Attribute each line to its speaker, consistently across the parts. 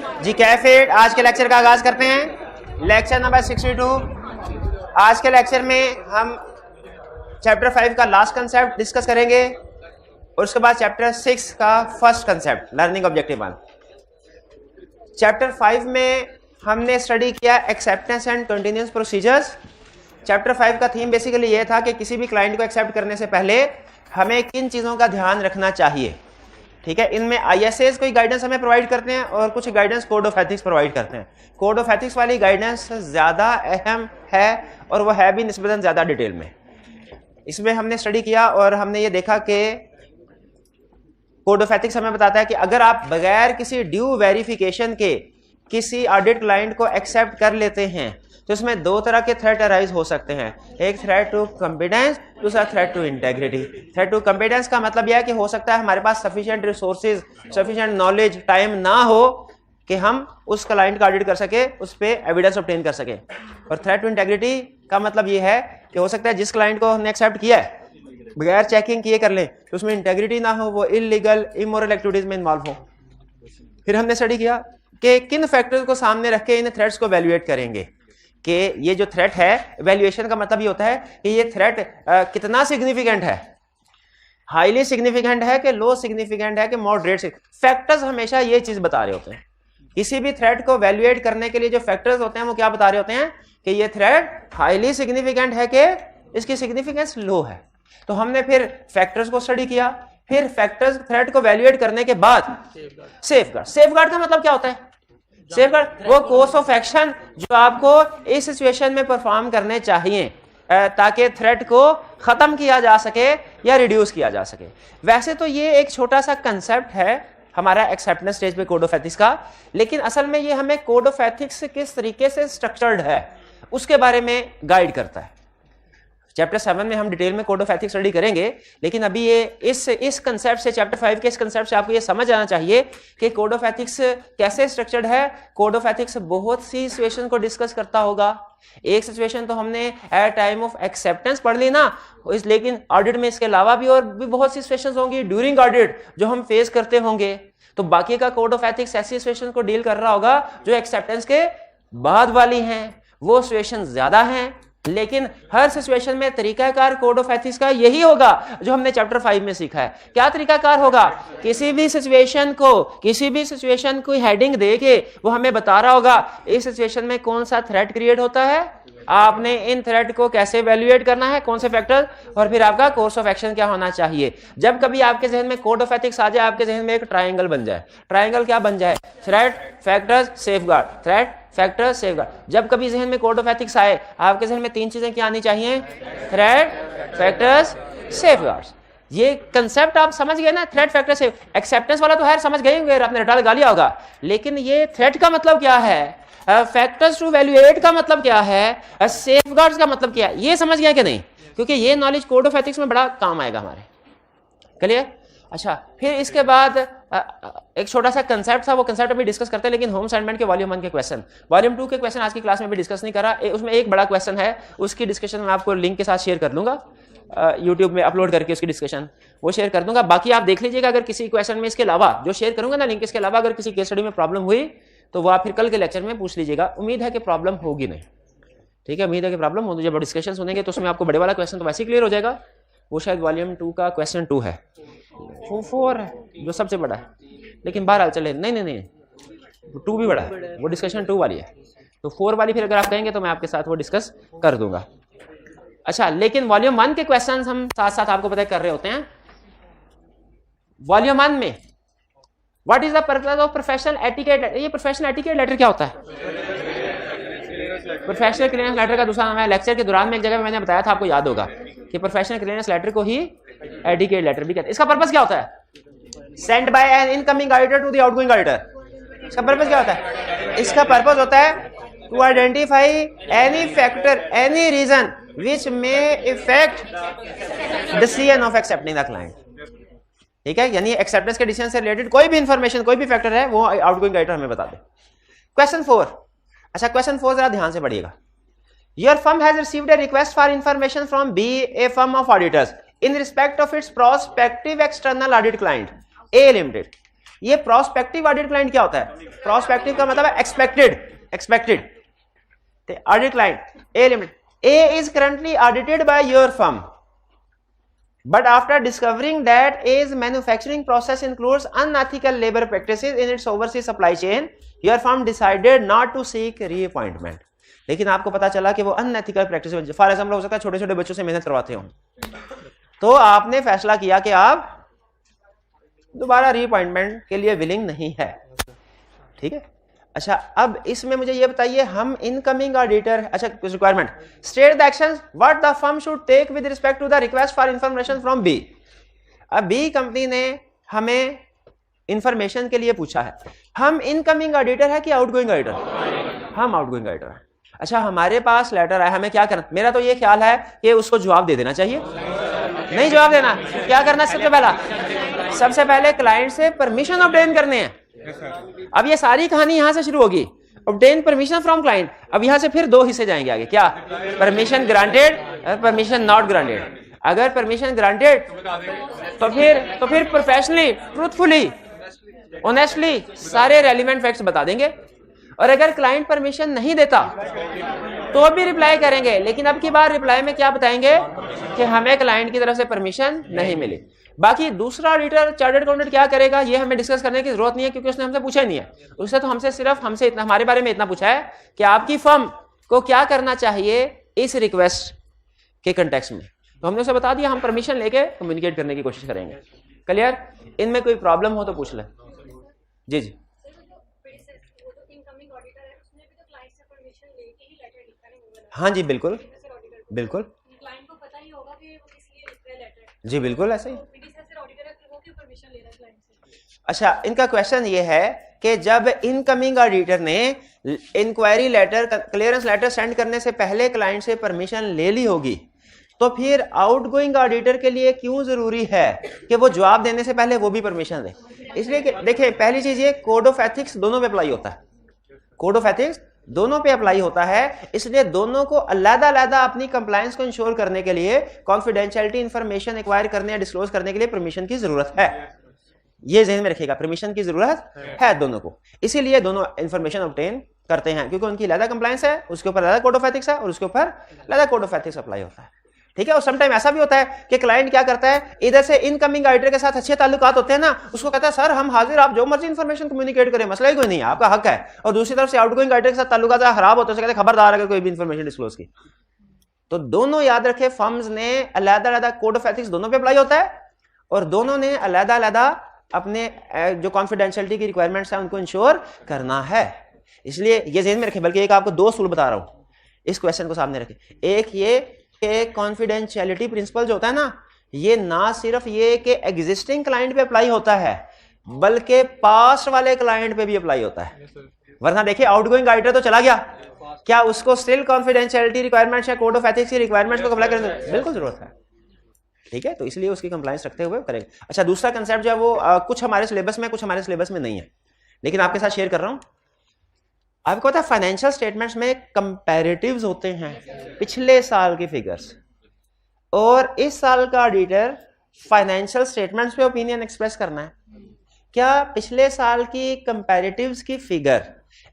Speaker 1: जी cafe आज के lecture का आगाज करते हैं। Lecture number 62। आज के लेक्चर में हम चैप्टर 5 का लास्ट कंसेप्ट डिस्कस करेंगे और उसके बाद चैप्टर 6 का first concept learning objective 1। Chapter 5 में हमने स्टडी किया acceptance and continuous procedures. Chapter 5 का थीम बेसिकली ये था कि किसी भी क्लाइंट को एक्सेप्ट करने से पहले हमें किन चीज़ों का ध्यान रखना चाहिए। ठीक है, इनमें ISAs कोई गाइडेंस हमें प्रोवाइड करते हैं और कुछ guidance code of ethics provide करते हैं। कोड ऑफ एथिक्स वाली गाइडेंस ज़्यादा अहम है और वो है भी निस्बतन ज़्यादा डिटेल में। इसमें हमने स्टडी किया और हमने ये देखा कि कोड ऑफ एथिक्स हमें बताता है कि अगर आप बगैर किसी ड्यू वेरिफिकेशन के किसी ऑडिट क्लाइंट को एक्सेप्ट कर लेते हैं तो इसमें दो तरह के थ्रेट अराइज हो सकते हैं। एक थ्रेट टू कॉम्पिटेंस, दूसरा threat to integrity. Threat to competence का मतलब यह है कि हो सकता है हमारे पास sufficient resources, sufficient knowledge, time ना हो कि हम उस क्लाइंट का ऑडिट कर सके, उस पर एविडेंस ऑब्टेन कर सके। और थ्रेट टू इंटेग्रिटी का मतलब यह है कि हो सकता है जिस क्लाइंट को हमने एक्सेप्ट किया है बगैर चेकिंग किए कर लें तो उसमें इंटेग्रिटी ना हो, वो इलीगल इमोरल एक्टिविटीज में इन्वॉल्व हो। फिर हमने स्टडी किया कि किन फैक्टर्स को सामने रख के इन थ्रेट्स को वैल्यूएट करेंगे कि ये जो थ्रेट है, वैल्यूएशन का मतलब ये होता है कि ये थ्रेट कितना सिग्निफिकेंट है, हाईली सिग्निफिकेंट है कि लो सिग्निफिकेंट है कि मॉडरेट। फैक्टर्स हमेशा ये चीज बता रहे होते हैं। किसी भी थ्रेट को वैल्यूएट करने के लिए जो फैक्टर्स होते हैं वो क्या बता रहे होते हैं कि ये थ्रेट हाईली सिग्निफिकेंट है कि इसकी सिग्निफिकेंस लो है। तो हमने फिर फैक्टर्स को स्टडी किया। फिर फैक्टर्स थ्रेट को वैल्यूएट करने के बाद सेफगार्ड। सेफगार्ड का मतलब क्या होता है? सेफगार्ड वो कोर्स ऑफ एक्शन जो आपको इस सिचुएशन में परफॉर्म करने चाहिए ताकि थ्रेट को खत्म किया जा सके या रिड्यूस किया जा सके। वैसे तो ये एक छोटा सा कंसेप्ट है हमारा एक्सेप्टेंस स्टेज पे कोड ऑफ एथिक्स का, लेकिन असल में ये हमें कोड ऑफ एथिक्स किस तरीके से स्ट्रक्चर्ड है उसके बारे में गाइड करता है। चैप्टर 7 में हम डिटेल में कोड ऑफ एथिक्स स्टडी करेंगे, लेकिन अभी ये इस कंसेप्ट से, चैप्टर 5 के इस कंसेप्ट से आपको ये समझ आना चाहिए कि कोड ऑफ एथिक्स कैसे स्ट्रक्चर्ड है। कोड ऑफ एथिक्स बहुत सी सिचुएशन को डिस्कस करता होगा। एक सिचुएशन तो हमने एट टाइम ऑफ एक्सेप्टेंस पढ़ ली ना, लेकिन ऑडिट में इसके अलावा भी और भी बहुत सी सिचुएशंस होंगी ड्यूरिंग ऑडिट जो हम फेस करते होंगे। तो बाकी का कोड ऑफ एथिक्स ऐसी सिचुएशन को डील कर रहा होगा जो एक्सेप्टेंस के बाद वाली हैं। वो सिचुएशन ज्यादा हैं, लेकिन हर सिचुएशन में तरीकाकार कोड ऑफ एथिक्स का यही होगा जो हमने चैप्टर 5 में सीखा है। क्या तरीकाकार होगा? किसी भी सिचुएशन को हेडिंग दे के वो हमें बता रहा होगा इस सिचुएशन में कौन सा थ्रेट क्रिएट होता है, आपने इन थ्रेट को कैसे वैल्यूएट करना है, कौन से फैक्टर, और फिर आपका कोर्स ऑफ एक्शन क्या होना चाहिए। जब कभी आपके जहन में कोड ऑफ एथिक्स आ जाए, आपके जहन में एक ट्रायंगल बन जाए। ट्रायंगल क्या बन जाए? Threat, factors, safeguard. Threat, factor, safeguard. जब कभी जहन में कोड ऑफ एथिक्स आए, आपके जहन में तीन चीजें क्या आनी चाहिए? Threat, factors, safeguards. ये कंसेप्ट आप समझ गए ना? Threat, factor, safe. एक्सेप्टेंस वाला तो है समझ गए होंगे, आपने रटा लगा लिया होगा, लेकिन ये थ्रेट का मतलब क्या है, फैक्टर्स टू वैल्यूएट का मतलब क्या है, सेफगार्ड्स का मतलब क्या है, ये समझ गया कि नहीं? क्योंकि ये नॉलेज कोड ऑफ एथिक्स में बड़ा काम आएगा हमारे। क्लियर? अच्छा, फिर इसके बाद एक छोटा सा कंसेप्ट था, वो कंसेप्ट अभी डिस्कस करते हैं, लेकिन होम असाइनमेंट के वॉल्यूम 1 के क्वेश्चन, वॉल्यूम 2 के क्वेश्चन आज की क्लास में भी डिस्कस नहीं करा। उसमें एक बड़ा क्वेश्चन है, उसकी डिस्कशन मैं आपको लिंक के साथ शेयर कर दूंगा, यूट्यूब में अपलोड करके उसकी डिस्कशन वो शेयर कर दूंगा। बाकी आप देख लीजिएगा, अगर किसी क्वेश्चन में इसके अलावा जो शेयर करूंगा ना लिंक, इसके अलावा अगर किसी केस स्टडी में प्रॉब्लम हुई तो वो आप फिर कल के लेक्चर में पूछ लीजिएगा। उम्मीद है कि प्रॉब्लम होगी नहीं। ठीक है, उम्मीद है कि प्रॉब्लम हो, जब डिस्कशन सुनेंगे तो उसमें आपको बड़े वाला क्वेश्चन तो वैसे ही क्लियर हो जाएगा। वो शायद वॉल्यूम 2 का क्वेश्चन 2 है, 4 है जो सबसे बड़ा है, लेकिन बहरहाल चले, नहीं 2 भी बड़ा है, वो डिस्कशन 2 वाली है। तो 4 वाली फिर अगर आप कहेंगे तो मैं आपके साथ वो डिस्कस कर दूंगा। अच्छा, लेकिन वॉल्यूम 1 के क्वेश्चन हम साथ साथ आपको पता कर रहे होते हैं। वॉल्यूम 1 में what is the purpose of professional etiquette. ये प्रोफेशनल एटिकेट लेटर क्या होता है? प्रोफेशनल क्लियरेंस लेटर का दूसरा नाम है, लेक्चर के दौरान में एक जगह मैंने बताया था, आपको याद होगा कि प्रोफेशनल क्लियरेंस लेटर को ही एटिकेट लेटर भी कहते हैं। इसका पर्पस क्या होता है? Send by an incoming auditor to the outgoing auditor. इसका पर्पस क्या होता है? इसका पर्पस होता है to identify any factor, any reason which may affect decision of accepting the client. ठीक है, यानी एक्सेप्टेंस के डिसीजन से रिलेटेड कोई भी इंफॉर्मेशन, कोई भी फैक्टर है वो आउटगोइंग ऑडिटर हमें बता दे। क्वेश्चन 4। अच्छा, क्वेश्चन 4 जरा ध्यान से पढ़िएगा। Your firm has received a request for information from B, a firm of auditors, in respect of its prospective external audit client A Limited. ये प्रोस्पेक्टिव ऑडिट क्लाइंट क्या होता है? प्रोस्पेक्टिव का मतलब है expected audit client A limited. A is currently audited by your firm, but after discovering that A's manufacturing process includes unethical labor practices in its overseas supply chain, your firm decided not to seek reappointment. लेकिन आपको पता चला कि वो unethical practice, for example हो सकता है छोटे छोटे बच्चों से मेहनत करवाते हो, तो आपने फैसला किया कि आप दोबारा रीअपॉइंटमेंट के लिए विलिंग नहीं है. ठीक है. अच्छा, अब इसमें मुझे ये बताइए, हम इनकमिंग ऑडिटर, अच्छा कुछ requirement, state the actions what the firm should take with respect to the request for information from B. अब बी कंपनी ने हमें इंफॉर्मेशन के लिए पूछा है. हम इनकमिंग ऑडिटर है कि आउटगोइंग ऑडिटर? हम आउटगोइंग ऑडिटर है. अच्छा, हमारे पास लेटर है, हमें क्या करना? मेरा तो ये ख्याल है कि उसको जवाब दे देना चाहिए. नहीं जवाब देना, क्या करना? सबसे पहले क्लाइंट से परमिशन ऑब्टेन करने हैं. अब ये सारी कहानी यहां से शुरू होगी, ऑब्टेन परमिशन फ्रॉम क्लाइंट. अब यहां से फिर दो हिस्से जाएंगे आगे. क्या? Permission granted, permission not granted. अगर परमिशन ग्रांटेड तो फिर प्रोफेशनली, ट्रूथफुली, ऑनेस्टली सारे रेलिवेंट फैक्ट्स बता देंगे. और अगर क्लाइंट परमिशन नहीं देता तो भी रिप्लाई करेंगे, लेकिन अब की बार रिप्लाई में क्या बताएंगे कि हमें क्लाइंट की तरफ से परमिशन नहीं मिली. बाकी दूसरा ऑडिटर चार्टर्ड अकाउंटेंट क्या करेगा ये हमें डिस्कस करने की जरूरत नहीं है, क्योंकि उसने हमसे पूछा ही नहीं है. उसने तो हमसे इतना, हमारे बारे में इतना पूछा है कि आपकी फर्म को क्या करना चाहिए इस रिक्वेस्ट के कंटेक्स्ट में. तो हमने उसे बता दिया, हम परमिशन लेके कम्युनिकेट करने की कोशिश करेंगे. क्लियर? इनमें कोई प्रॉब्लम हो तो पूछ ले. जी जी. हाँ जी, बिल्कुल बिल्कुल जी, बिल्कुल ऐसे ही. अच्छा, इनका क्वेश्चन ये है कि जब इनकमिंग ऑडिटर ने inquiry letter, clearance letter send करने से पहले क्लाइंट से परमिशन ले ली होगी, तो फिर आउटगोइंग ऑडिटर के लिए क्यों जरूरी है कि वो जवाब देने से पहले वो भी परमिशन दे? इसलिए कि देखिए, पहली चीज ये कोड ऑफ एथिक्स दोनों पे अप्लाई होता है. कोड ऑफ एथिक्स दोनों पे अप्लाई होता है, इसलिए दोनों को अलग-अलग अपनी कंप्लायंस को इंश्योर करने के लिए कॉन्फिडेंशियलिटी इंफॉर्मेशन एक्वायर करने या डिस्क्लोज करने के लिए परमिशन की जरूरत है. ये ज़हन में रखिएगा, परमिशन की जरूरत है दोनों को. इसीलिए दोनों इंफॉर्मेशन ऑब्टेन करते हैं, क्योंकि उनकी अलग कंप्लायंस है, उसके ऊपर अलग कोड ऑफ एथिक्स है और उसके ऊपर अलग कोड ऑफ एथिक्स अप्लाई होता है. ठीक है. और समटाइम ऐसा भी होता है कि क्लाइंट क्या करता है, इधर से इनकमिंग ऑडिटर के साथ अच्छे ताल्लुकात होते हैं ना, उसको कहता है सर हम हाजिर, आप जो मर्जी इंफॉर्मेशन कम्युनिकेट करें, मसला ही कोई नहीं है, आपका हक है. और दूसरी तरफ से आउटगोइंग ऑडिटर के साथ ताल्लुकात खराब होते हैं, कहते हैं खबरदार अगर कोई भी इंफॉर्मेशन डिस्क्लोज की. तो दोनों याद रखे, फर्म्स ने अलग-अलग कोड ऑफ एथिक्स दोनों पे अप्लाई होता है, और दोनों ने अलग-अलग अपने जो कॉन्फिडेंशियलिटी की रिक्वायरमेंट्स है उनको इंश्योर करना है. इसलिए ये ज़हन में रखें. बल्कि एक आपको दो असूल बता रहा हूं, इस क्वेश्चन को सामने रखें. एक ये कि कॉन्फिडेंशियलिटी प्रिंसिपल जो होता है ना, ये ना सिर्फ ये कि एग्जिस्टिंग क्लाइंट पे अप्लाई होता है, बल्कि पास्ट वाले क्लाइंट पे भी अप्लाई होता है. वरना देखिए, आउटगोइंग ऑडिटर तो चला गया, क्या उसको स्टिल कॉन्फिडेंशियलिटी रिक्वायरमेंट्स या कोड ऑफ एथिक्स की रिक्वायरमेंट्स को अप्लाई करने की बिल्कुल जरूरत है. ठीक है. तो इसलिए उसकी कंप्लायंस रखते हुए करेंगे. अच्छा, दूसरा कंसेप्ट जो है वो कुछ हमारे सिलेबस में, कुछ हमारे सिलेबस में नहीं है, लेकिन आपके साथ शेयर कर रहा हूं. आपको पता है फाइनेंशियल स्टेटमेंट्स में कंपैरेटिव्स होते हैं, पिछले साल की फिगर्स, और इस साल का ऑडिटर फाइनेंशियल स्टेटमेंट्स पे ओपिनियन एक्सप्रेस करना है. क्या पिछले साल की कंपैरेटिव्स की फिगर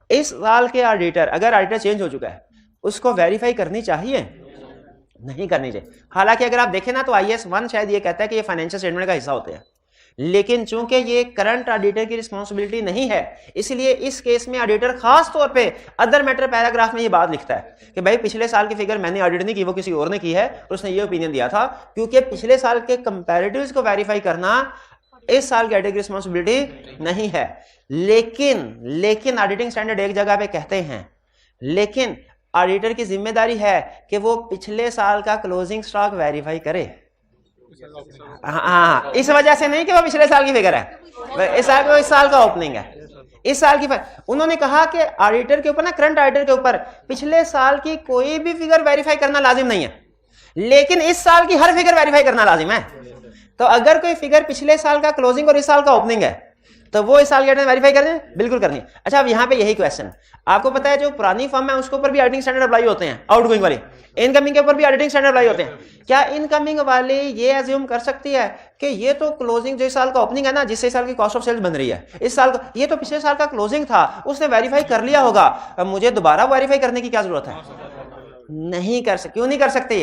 Speaker 1: इस साल के ऑडिटर, अगर ऑडिटर चेंज हो चुका है, उसको वेरीफाई करनी चाहिए? नहीं करनी चाहिए. हालांकि अगर आप देखें ना, तो IAS 1 शायद ये कहता है कि ये फाइनेंशियल स्टेटमेंट का हिस्सा होते हैं, लेकिन चूंकि ये करंट ऑडिटर की रिस्पांसिबिलिटी नहीं है, इसलिए इस केस में ऑडिटर खास तौर पे अदर मैटर पैराग्राफ में ये बात लिखता है कि भाई पिछले साल की फिगर मैंने ऑडिट नहीं की, वो किसी और ने की है, और उसने ये ओपिनियन दिया था, क्योंकि पिछले साल के कंपैरेटिव्स को वेरीफाई करना इस साल की ऑडिटर की रिस्पांसिबिलिटी नहीं है. लेकिन ऑडिटिंग स्टैंडर्ड एक जगह पे कहते हैं, लेकिन ऑडिटर की जिम्मेदारी है कि वो पिछले साल का क्लोजिंग स्टॉक वेरीफाई करे. हाँ, इस वजह से नहीं कि वो पिछले साल की फिगर है, इस साल का ओपनिंग है, इस साल की. उन्होंने कहा कि ऑडिटर के ऊपर ना, करंट ऑडिटर के ऊपर पिछले साल की कोई भी फिगर वेरीफाई करना लाजिम नहीं है, लेकिन इस साल की हर फिगर वेरीफाई करना लाजिम है. तो अगर कोई फिगर पिछले साल का क्लोजिंग और इस साल का ओपनिंग है, तो वो इस साल के ऑडिटर वेरीफाई करनी है, बिल्कुल करनी है। अच्छा अब यहाँ पे यही क्वेश्चन है, आपको पता है जो पुरानी फर्म है उसके ऊपर भी ऑडिटिंग स्टैंडर्ड अप्लाई होते हैं, आउटगोइंग वाले, इनकमिंग के ऊपर भी ऑडिटिंग स्टैंडर्ड अप्लाई होते हैं। क्या इनकमिंग वाले ये एज्यूम कर सकती है कि ये तो क्लोजिंग जो इस साल का ओपनिंग है ना, जिससे इस साल की कॉस्ट ऑफ सेल्स बन रही है, इस साल का ये तो पिछले साल का क्लोजिंग था, उसने वेरीफाई कर लिया होगा, अब मुझे दोबारा वेरीफाई करने की क्या जरूरत है? नहीं कर सकती। क्यों नहीं कर सकती?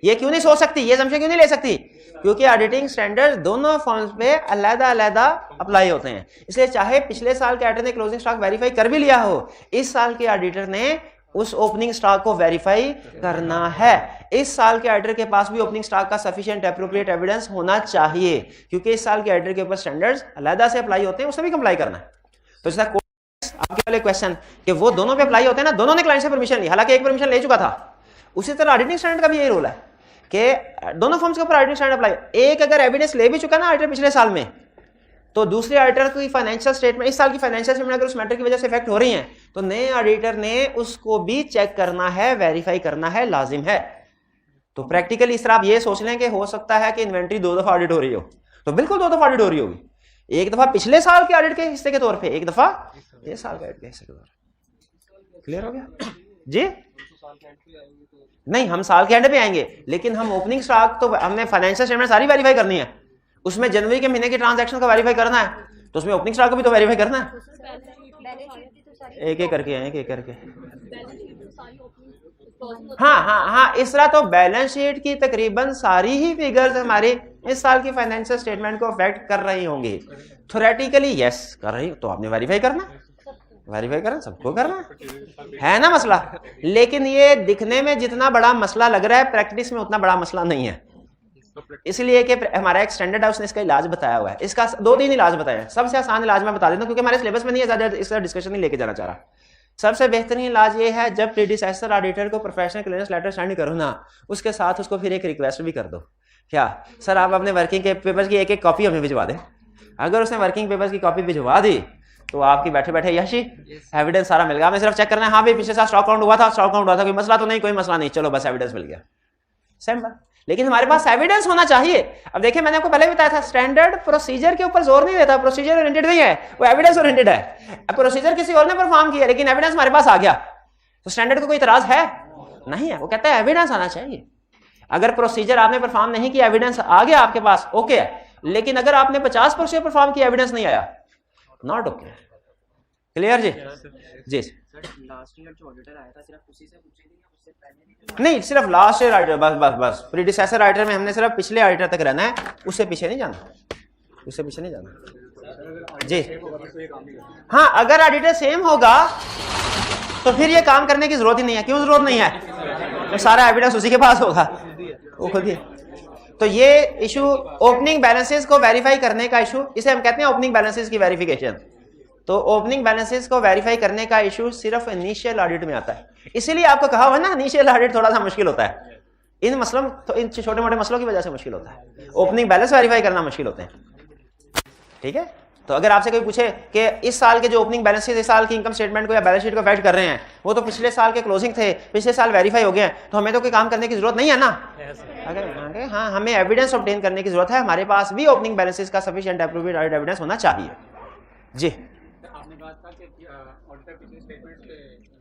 Speaker 1: ये क्यों नहीं सोच सकती, ये संशय क्यों नहीं ले सकती? क्योंकि ऑडिटिंग स्टैंडर्ड्स दोनों फर्म्स पे अलग-अलग अप्लाई होते हैं। इसलिए चाहे पिछले साल के ऑडिटर ने क्लोजिंग स्टॉक वेरीफाई कर भी लिया हो, इस साल के ऑडिटर ने उस ओपनिंग स्टॉक को वेरीफाई करना है। इस साल के ऑडिटर के पास भी ओपनिंग स्टॉक का सफिशिएंट एप्रोप्रिएट एविडेंस होना चाहिए, क्योंकि इस साल के ऑडिटर के ऊपर स्टैंडर्ड्स अलग से अप्लाई होते हैं, उसे भी कंप्लाई करना है। तो जैसा आपके वाले क्वेश्चन कि वो दोनों पे अप्लाई होते हैं ना, दोनों ने क्लाइंट से परमिशन ली, हालांकि एक परमिशन ले चुका था, उसी तरह ऑडिटिंग स्टैंडर्ड का भी यही रूल है कि दोनों फर्म्स के ऊपर ऑडिटिंग स्टैंडर्ड अप्लाई। एक अगर एविडेंस ले भी चुका ना ऑडिटर पिछले साल में, तो दूसरे ऑडिटर की फाइनेंशियल स्टेटमेंट, इस साल की फाइनेंशियल स्टेटमेंट अगर उस मैटर की वजह से इफेक्ट हो रही है, तो नए ऑडिटर ने उसको भी चेक करना है, वेरीफाई करना है, लाजिम है। तो प्रैक्टिकली इस तरह आप ये सोच लें कि हो सकता है कि इन्वेंट्री 2 दफा ऑडिट हो रही हो, तो बिल्कुल 2 दफा ऑडिट हो रही होगी, एक दफा पिछले साल के ऑडिट के हिस्से के तौर पे, एक दफा इस साल के ऑडिट के हिस्से के तौर पे। क्लियर हो गया जी? नहीं, हम साल के एंड पे आएंगे, लेकिन हम ओपनिंग स्टॉक तो हमने फाइनेंशियल स्टेटमेंट सारी वेरीफाई करनी है, उसमें जनवरी के महीने के ट्रांजैक्शन का वेरीफाई करना है, तो उसमें ओपनिंग स्टॉक को भी तो वेरीफाई करना है। एक एक करके एक एक करके हाँ, इस तरह तो बैलेंस शीट की तकरीबन सारी ही फिगर्स हमारी इस साल की फाइनेंशियल स्टेटमेंट को अफेक्ट कर रही होंगी। थ्योरेटिकली यस कर रही, तो आपने वेरीफाई करना, वेरीफाई करना, सबको करना है ना मसला। लेकिन ये दिखने में जितना बड़ा मसला लग रहा है, प्रैक्टिस में उतना बड़ा मसला नहीं है। इसलिए कि हमारा एक स्टैंडर्ड है, उसने इसका इलाज बताया हुआ है, इसका 2-3 इलाज बताया है। सबसे आसान इलाज मैं बता देता हूं, क्योंकि हमारे सिलेबस में नहीं है, ज्यादा इसका डिस्कशन नहीं लेके जाना चाह रहा। सबसे बेहतरीन इलाज ये है, जब प्रीडिसेसर ऑडिटर को प्रोफेशनल क्लियरेंस लेटर सेंड करो ना, उसके साथ उसको फिर एक रिक्वेस्ट भी कर दो, क्या सर आप अपने वर्किंग के पेपर्स की एक कॉपी हमें भिजवा दें। अगर उसने वर्किंग पेपर्स की कॉपी भिजवा दी तो आपकी बैठे बैठे यशी एविडेंस सारा मिल गया। हमें सिर्फ चेक करना है, हाँ भाई पिछले साल स्टॉक काउंट हुआ था, स्टॉक काउंट हुआ था, कोई मसला तो नहीं, कोई मसला नहीं, चलो बस एविडेंस मिल गया, सेम बात। लेकिन हमारे पास एविडेंस होना चाहिए। अब देखिए मैंने आपको पहले भी बताया था, स्टैंडर्ड प्रोसीजर के ऊपर जोर नहीं देता, प्रोसीजर ओरिएंटेड नहीं है, वो एविडेंस ओरिएंटेड है। अब प्रोसीजर किसी और ने परफॉर्म किया, लेकिन एविडेंस हमारे पास आ गया, तो स्टैंडर्ड को कोई इतराज है नहीं है, वो कहता है एविडेंस आना चाहिए। अगर प्रोसीजर आपने परफॉर्म नहीं किया, एविडेंस आ गया आपके पास, ओके है। लेकिन अगर आपने 50% परफॉर्म किया, एविडेंस नहीं आया, नॉट ओके। क्लियर जी? जी लास्ट ईयर जो ऑडिटर आया था सिर्फ उसी से पूछेंगे या उससे पहले नहीं? सिर्फ लास्ट ईयर ऑडिटर, बस बस बस। प्रीडिसेसर ऑडिटर में हमने सिर्फ पिछले ऑडिटर तक रहना है, उससे पीछे नहीं जाना, उससे पीछे नहीं जाना जी। हाँ, अगर ऑडिटर सेम होगा तो फिर ये काम करने की जरूरत ही नहीं है। क्यों जरूरत नहीं है? तो सारा एविडेंस उसी के पास होगा, वो खुद ही। तो ये इशू ओपनिंग बैलेंसेस को वेरीफाई करने का इशू, इसे हम कहते हैं ओपनिंग बैलेंसेस की वेरिफिकेशन। तो ओपनिंग बैलेंसेस को वेरीफाई करने का इशू सिर्फ इनिशियल ऑडिट में आता है। इसीलिए आपको कहा हुआ ना, इनिशियल ऑडिट थोड़ा सा मुश्किल होता है, इन मसलों तो इन छोटे मोटे मसलों की वजह से मुश्किल होता है, ओपनिंग बैलेंस वेरीफाई करना मुश्किल होते हैं। ठीक है, तो अगर आपसे कोई पूछे कि इस साल के जो ओपनिंग बैलेंसेस इस साल की इनकम स्टेटमेंट को या बैलेंस शीट को अफेक्ट कर रहे हैं, वो तो पिछले साल के क्लोजिंग थे, पिछले साल वेरीफाई हो गए हैं, तो हमें तो कोई काम करने की जरूरत नहीं है ना। अगर हाँ, हमें एविडेंस ऑब्टेन करने की जरूरत है, हमारे पास भी ओपनिंग बैलेंसेस का सफिशिएंट एप्रोप्रिएट ऑडिट एविडेंस होना चाहिए जी।
Speaker 2: आपने बात था कि ऑडिटर पिछले स्टेटमेंट पे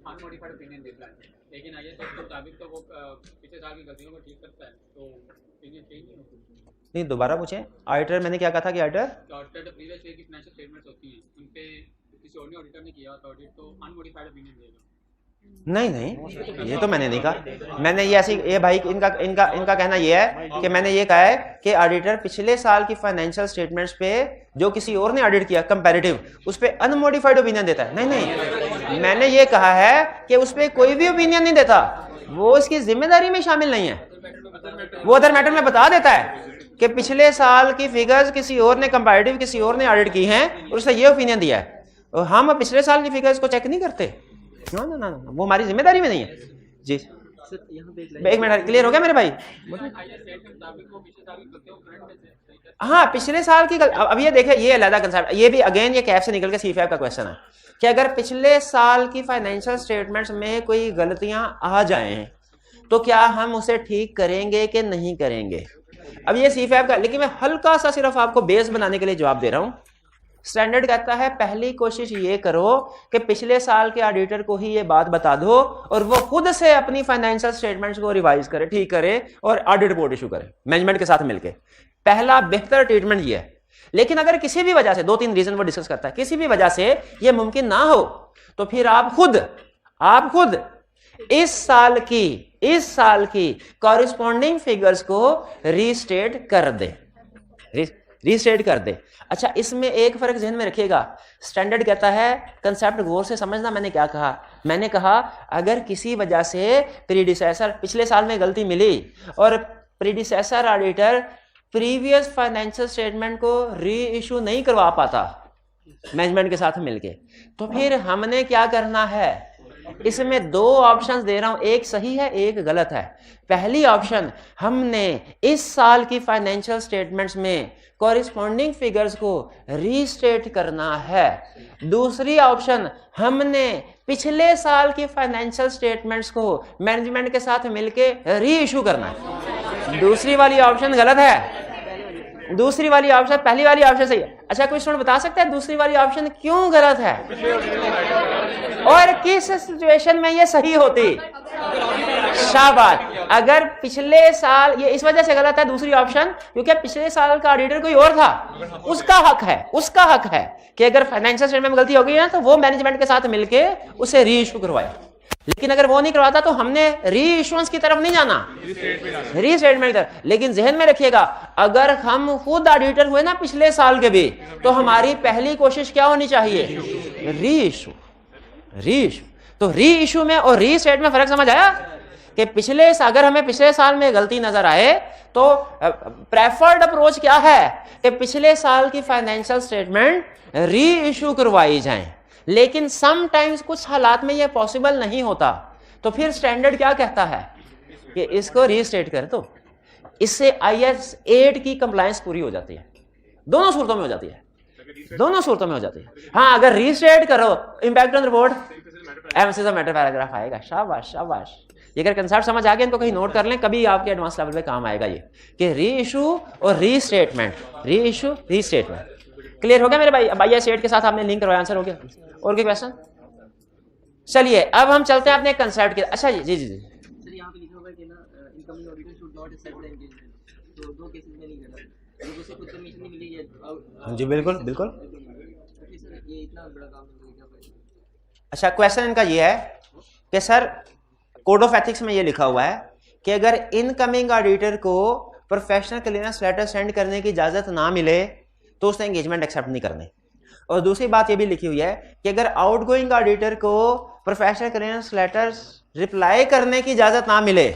Speaker 2: अनमॉडिफाइड ओपिनियन देता है, लेकिन आईएएस के मुताबिक तो वो पिछले साल की गलतियों को ठीक करता है, तो ओपिनियन चेंज नहीं होती।
Speaker 1: नहीं, दोबारा पूछें। ऑडिटर, मैंने क्या कहा था कि ऑडिटर
Speaker 2: प्रीवियस ईयर की फाइनेंशियल स्टेटमेंट्स होती हैं, उन पे किसी और ने ऑडिटर ने किया तो ऑडिट तो अनमॉडिफाइड ओपिनियन देगा।
Speaker 1: नहीं, ये तो मैंने नहीं कहा। मैंने ये ऐसी, ये भाई इनका कहना ये है कि मैंने ये कहा है कि ऑडिटर पिछले साल की फाइनेंशियल स्टेटमेंट्स पे जो किसी और ने ऑडिट किया कंपैरेटिव, उस पे अनमॉडिफाइड ओपिनियन देता है। नहीं, मैंने ये कहा है कि उस पे कोई भी ओपिनियन नहीं देता, वो इसकी जिम्मेदारी में शामिल नहीं है, वो अदर मैटर में बता देता है कि पिछले साल की फिगर्स किसी और ने कंपैरेटिव किसी और ने ऑडिट की हैं और उसने ये ओपिनियन दिया है, और हम पिछले साल की फिगर्स को चेक नहीं करते। ना, वो हमारी जिम्मेदारी में नहीं है जी। एक मिनट, क्लियर हो गया मेरे भाई? हाँ, पिछले साल की अब ये देखे, ये अलग कंसेप्ट, ये भी अगेन ये कैफ से निकल के C5 का क्वेश्चन है कि अगर पिछले साल की फाइनेंशियल स्टेटमेंट्स में कोई गलतियां आ जाएं तो क्या हम उसे ठीक करेंगे कि नहीं करेंगे। अब ये C5 का, लेकिन मैं हल्का सा सिर्फ आपको बेस बनाने के लिए जवाब दे रहा हूं स्टैंडर्ड कहता है पहली कोशिश ये करो कि पिछले साल के ऑडिटर को ही ये बात बता दो और वो खुद से अपनी फाइनेंशियल स्टेटमेंट्स को रिवाइज करे, ठीक करे और ऑडिट रिपोर्ट इशू करे मैनेजमेंट के साथ मिलके। पहला बेहतर ट्रीटमेंट ये है। लेकिन अगर किसी भी वजह से, 2-3 रीजन वो डिस्कस करता है, किसी भी वजह से ये मुमकिन ना हो तो फिर आप खुद इस साल की कॉरिस्पॉन्डिंग फिगर्स को रीस्टेट कर दे। अच्छा, इसमें एक फर्क ध्यान में रखिएगा। स्टैंडर्ड कहता है, कंसेप्ट गौर से समझना, मैंने क्या कहा, मैंने कहा अगर किसी वजह से प्रीडिसेसर पिछले साल में गलती मिली और predecessor auditor previous financial statement को री इशू नहीं करवा पाता मैनेजमेंट के साथ मिलके, तो फिर हमने क्या करना है। इसमें 2 ऑप्शंस दे रहा हूं, एक सही है एक गलत है। पहली ऑप्शन, हमने इस साल की फाइनेंशियल स्टेटमेंट्स में कॉरिस्पॉन्डिंग फिगर्स को रीस्टेट करना है। दूसरी ऑप्शन, हमने पिछले साल की फाइनेंशियल स्टेटमेंट्स को मैनेजमेंट के साथ मिलके री इशू करना है। दूसरी वाली ऑप्शन गलत है, दूसरी वाली ऑप्शन, पहली वाली ऑप्शन सही है। अच्छा, कोई स्टूडेंट बता सकता है दूसरी वाली ऑप्शन क्यों गलत है और किस सिचुएशन में ये सही होती? शाबाश। अगर पिछले साल, ये इस वजह से गलत है दूसरी ऑप्शन क्योंकि पिछले साल का ऑडिटर कोई और था, उसका हक है कि अगर फाइनेंशियल स्टेटमेंट में गलती हो गई है तो वो मैनेजमेंट के साथ मिलके उसे री इशू करवाया। लेकिन अगर वो नहीं करवाता तो हमने री इशुएंस की तरफ नहीं जाना, रीस्टेटमेंट की तरफ। लेकिन जहन में रखिएगा, अगर हम खुद ऑडिटर हुए ना पिछले साल के भी, तो हमारी पहली कोशिश क्या होनी चाहिए? री इशू। तो री इशू में और रीस्टेट में फर्क समझ आया कि अगर हमें पिछले साल में गलती नजर आए तो प्रेफर्ड अप्रोच क्या है कि पिछले साल की फाइनेंशियल स्टेटमेंट री इशू करवाई जाए। लेकिन समटाइम्स कुछ हालात में यह पॉसिबल नहीं होता, तो फिर स्टैंडर्ड क्या कहता है कि इसको रीस्टेट कर दो। इससे IAS 8 की कंप्लायंस पूरी हो जाती है। दोनों सूरतों में हो जाती है। हाँ, अगर रीस्टेट करो, impact on report emphasis of matter paragraph आएगा। शाबाश। ये अगर कंसेप्ट समझ आ गया, इनको कहीं नोट कर लें, कभी आपके एडवांस लेवल पे काम आएगा ये कि री इशू और रीस्टेटमेंट। क्लियर हो गया मेरे भाई? अब IAS 8 के साथ आपने लिंक करवाया, आंसर हो गया। और कोई क्वेश्चन? चलिए अब हम चलते हैं अपने कंसेप्ट के। अच्छा जी
Speaker 3: सर, यहाँ पे लिखा हुआ है कि ना incoming auditor should not accept the engagement, तो 2 केसेस में नहीं करना, लोगों से कुछ कमीशन नहीं मिली है।
Speaker 1: जी बिल्कुल।
Speaker 3: सर, ये इतना बड़ा काम है, क्या फायदा?
Speaker 1: अच्छा, क्वेश्चन इनका ये है कि सर कोड ऑफ एथिक्स में ये लिखा हुआ है कि अगर इनकमिंग ऑडिटर को प्रोफेशनल क्लीयरेंस लेटर सेंड करने की इजाजत ना मिले तो उसने एंगेजमेंट एक्सेप्ट नहीं करनी। और दूसरी बात ये भी लिखी हुई है कि अगर आउटगोइंग ऑडिटर को प्रोफेशनल क्लीयरेंस लेटर्स रिप्लाई करने की इजाजत ना मिले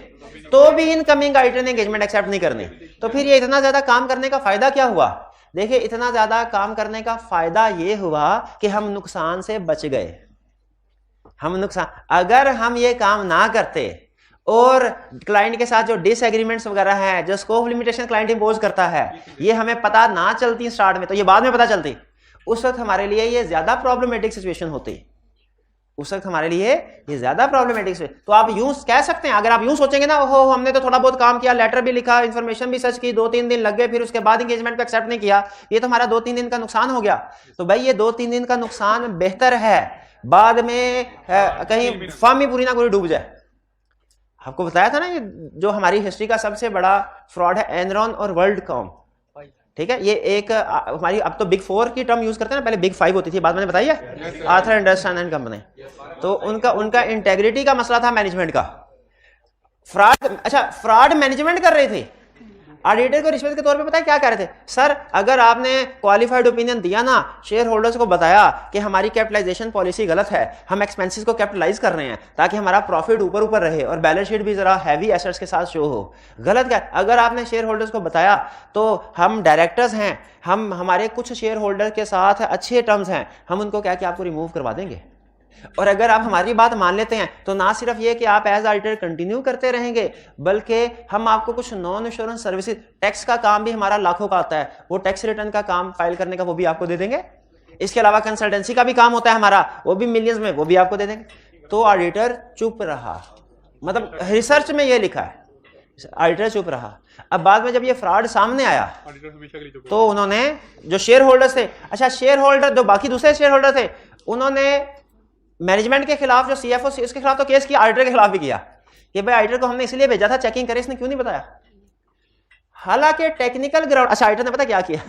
Speaker 1: तो भी इनकमिंग ऑडिटर ने एंगेजमेंट एक्सेप्ट नहीं करनी। तो फिर ये इतना ज्यादा काम करने का फायदा क्या हुआ? देखिए, इतना ज्यादा काम करने का फायदा ये हुआ कि हम नुकसान से बच गए। अगर हम ये काम ना करते और क्लाइंट के साथ जो डिसएग्रीमेंट्स वगैरह हैं, जो स्कोप लिमिटेशन क्लाइंट इंपोज करता है, ये हमें पता ना चलती स्टार्ट में, तो ये बाद में पता चलती, उस वक्त हमारे लिए ये ज्यादा प्रॉब्लमेटिक सिचुएशन होती। तो आप यूं कह सकते हैं, अगर आप यूं सोचेंगे ना, ओहो हमने तो थोड़ा बहुत काम किया, लेटर भी लिखा, इन्फॉर्मेशन भी सर्च की, 2-3 दिन लग गए, फिर उसके बाद एंगेजमेंट को एक्सेप्ट नहीं किया, ये तो हमारा 2-3 दिन का नुकसान हो गया। तो भाई ये 2-3 दिन का नुकसान बेहतर है बाद में कहीं फर्म ही पूरी ना पूरी डूब जाए। आपको बताया था ना, ये जो हमारी हिस्ट्री का सबसे बड़ा फ्रॉड है एनरॉन और वर्ल्डकॉम। ठीक है, ये एक हमारी, अब तो बिग 4 की टर्म यूज करते हैं ना, पहले बिग 5 होती थी, बाद मैंने बताई है, आर्थर एंडरसन एंड कंपनी। तो उनका इंटेग्रिटी का मसला था मैनेजमेंट का। फ्रॉड मैनेजमेंट कर रहे थे, ऑडिटर को रिश्वत के तौर पे पता है क्या कह रहे थे? सर अगर आपने क्वालिफाइड ओपिनियन दिया ना, शेयर होल्डर्स को बताया कि हमारी कैपिटलाइजेशन पॉलिसी गलत है, हम एक्सपेंसेस को कैपिटलाइज कर रहे हैं ताकि हमारा प्रॉफिट ऊपर रहे और बैलेंस शीट भी जरा हैवी एसेट्स के साथ शो हो, गलत क्या? अगर आपने शेयर होल्डर्स को बताया तो हम डायरेक्टर्स हैं, हमारे कुछ शेयर होल्डर के साथ अच्छे टर्म्स हैं, हम उनको क्या कि आपको रिमूव करवा देंगे। और अगर आप हमारी बात मान लेते हैं तो ना सिर्फ ये कि आप एज ऑडिटर कंटिन्यू करते रहेंगे, बल्कि हम आपको कुछ नॉन इंश्योरेंस सर्विसेज, टैक्स का काम भी हमारा लाखों का आता है, वो टैक्स रिटर्न का काम फाइल करने का वो भी आपको दे देंगे। इसके अलावा कंसल्टेंसी का भी काम होता है हमारा, वो भी मिलियंस में, वो भी आपको दे देंगे। तो ऑडिटर चुप रहा, मतलब रिसर्च में ये लिखा है, ऑडिटर चुप रहा। अब बाद में जब ये फ्रॉड सामने आया
Speaker 2: ऑडिटर हमेशा के लिए चुप
Speaker 1: तो उन्होंने जो शेयर होल्डर्स थे, अच्छा शेयर होल्डर जो बाकी दूसरे शेयर होल्डर थे, उन्होंने मैनेजमेंट के खिलाफ, जो सीएफओ इसके खिलाफ तो केस किया, ऑडिटर के खिलाफ भी किया कि भाई ऑडिटर को हमने इसलिए भेजा था चेकिंग करे, इसने क्यों नहीं बताया। हालांकि टेक्निकल ग्राउंड, अच्छा ऑडिटर ने पता क्या किया,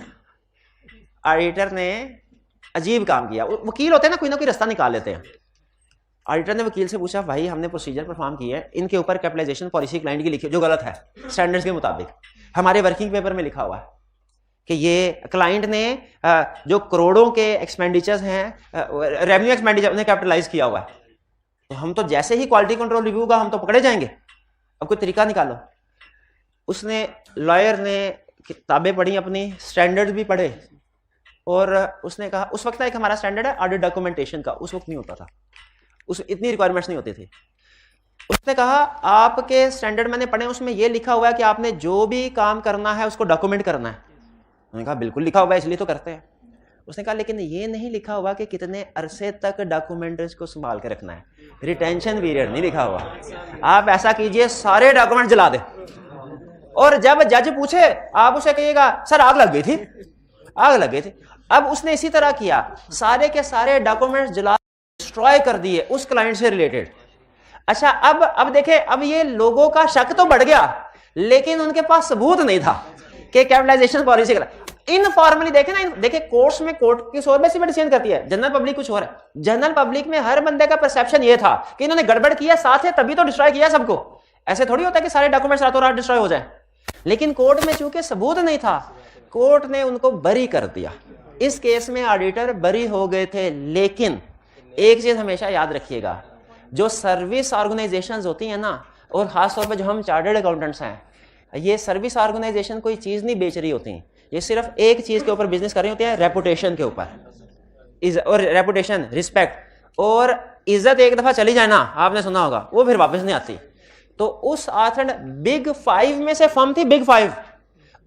Speaker 1: ऑडिटर ने अजीब काम किया। वकील होते हैं ना कोई रास्ता निकाल लेते हैं। ऑडिटर ने वकील से पूछा भाई हमने प्रोसीजर परफॉर्म किया है, इनके ऊपर कैपिटलाइजेशन पॉलिसी क्लाइंट की लिखी जो गलत है स्टैंडर्ड्स के मुताबिक, हमारे वर्किंग पेपर में लिखा हुआ है कि ये क्लाइंट ने जो करोड़ों के एक्सपेंडिचर्स हैं, रेवेन्यू एक्सपेंडिचर उन्हें कैपिटलाइज किया हुआ है, तो हम तो जैसे ही क्वालिटी कंट्रोल रिव्यू का हम तो पकड़े जाएंगे, अब कोई तरीका निकालो। उसने लॉयर ने किताबें पढ़ी, अपनी स्टैंडर्ड्स भी पढ़े, और उसने कहा उस वक्त एक हमारा स्टैंडर्ड है ऑडिट डॉक्यूमेंटेशन का, उस वक्त नहीं होता था, उस इतनी रिक्वायरमेंट्स नहीं होती थी। उसने कहा आपके स्टैंडर्ड मैंने पढ़े, उसमें यह लिखा हुआ है कि आपने जो भी काम करना है उसको डॉक्यूमेंट करना है। उन्होंने कहा बिल्कुल लिखा हुआ है इसलिए तो करते हैं। उसने कहा लेकिन ये नहीं लिखा हुआ कि कितने अरसे तक डॉक्यूमेंट्स को संभाल के रखना है, रिटेंशन पीरियड नहीं लिखा हुआ। आप ऐसा कीजिए सारे डॉक्यूमेंट जला दे, और जब जज पूछे आप उसे कहिएगा सर आग लग गई थी, आग लग गई थी। अब उसने इसी तरह किया, सारे के सारे डॉक्यूमेंट्स जला डिस्ट्रॉय कर दिए उस क्लाइंट से रिलेटेड। अच्छा अब देखे, अब ये लोगों का शक तो बढ़ गया, लेकिन उनके पास सबूत नहीं था कि कैपिटलाइजेशन पॉलिसी का। इनफॉर्मली देखे ना, देखे कोर्ट्स में कोर्ट की सोच बेसिस पे डिसीजन करती है, जनरल पब्लिक कुछ और है। जनरल पब्लिक में हर बंदे का परसेप्शन ये था कि इन्होंने गड़बड़ किया, साथ है तभी तो डिस्ट्रॉय किया सबको। ऐसे थोड़ी होता है कि सारे डॉक्यूमेंट्स रातों रात डिस्ट्रॉय हो जाए। लेकिन कोर्ट में चूंकि सबूत नहीं था, कोर्ट ने उनको बरी कर दिया। इस केस में ऑडिटर बरी हो गए थे। लेकिन एक चीज हमेशा याद रखिएगा, जो सर्विस ऑर्गेनाइजेशंस होती हैं ना, और खासतौर पर जो हम चार्टर्ड अकाउंटेंट्स हैं, ये सर्विस ऑर्गेनाइजेशन कोई चीज नहीं बेच रही होती, ये सिर्फ एक चीज के ऊपर बिजनेस कर रही होती है, रेपुटेशन के ऊपर। और रेपुटेशन, रिस्पेक्ट और इज्जत एक दफा चली जाए ना, आपने सुना होगा, वो फिर वापस नहीं आती। तो उस आथन बिग 5 में से फर्म थी बिग 5,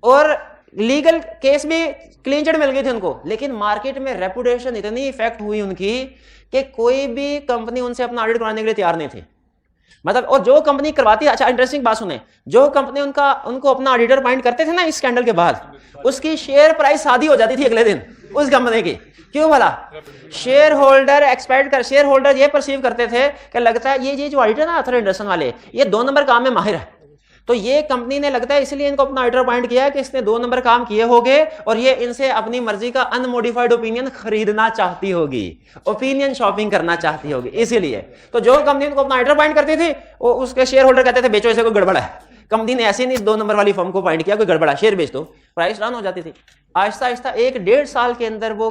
Speaker 1: और लीगल केस भी क्लीन चिट मिल गई थी उनको, लेकिन मार्केट में रेपुटेशन इतनी इफेक्ट हुई उनकी कि कोई भी कंपनी उनसे अपना ऑडिट कराने के लिए तैयार नहीं थी। मतलब, और जो कंपनी करवाती, अच्छा इंटरेस्टिंग बात सुने, जो कंपनी उनको अपना ऑडिटर अपॉइंट करते थे ना इस स्कैंडल के बाद, उसकी शेयर प्राइस आधी हो जाती थी अगले दिन उस कंपनी की। क्यों भला? शेयर होल्डर ये परसीव करते थे कि लगता है ये जो ऑडिटर ना अथर एंडरसन वाले, ये 2 नंबर काम में माहिर है, तो ये कंपनी ने लगता है इसलिए इनको अपना ऑडिटर अपॉइंट किया है कि इसने 2 नंबर काम किए होंगे और ये इनसे अपनी मर्जी का अनमोडिफाइड ओपिनियन खरीदना चाहती होगी, ओपिनियन शॉपिंग करना चाहती होगी, इसीलिए। तो जो कंपनी उनको अपना ऑडिटर अपॉइंट करती थी, वो उसके शेयर होल्डर कहते थे बेचो, इसे कोई गड़बड़ है। कंपनी ने ऐसे नहीं 2 नंबर वाली फर्म को अपॉइंट किया, कोई गड़बड़ है, शेयर बेच दो, प्राइस डाउन हो जाती थी। आहिस्ता आहिस्ता 1-1.5 साल के अंदर वो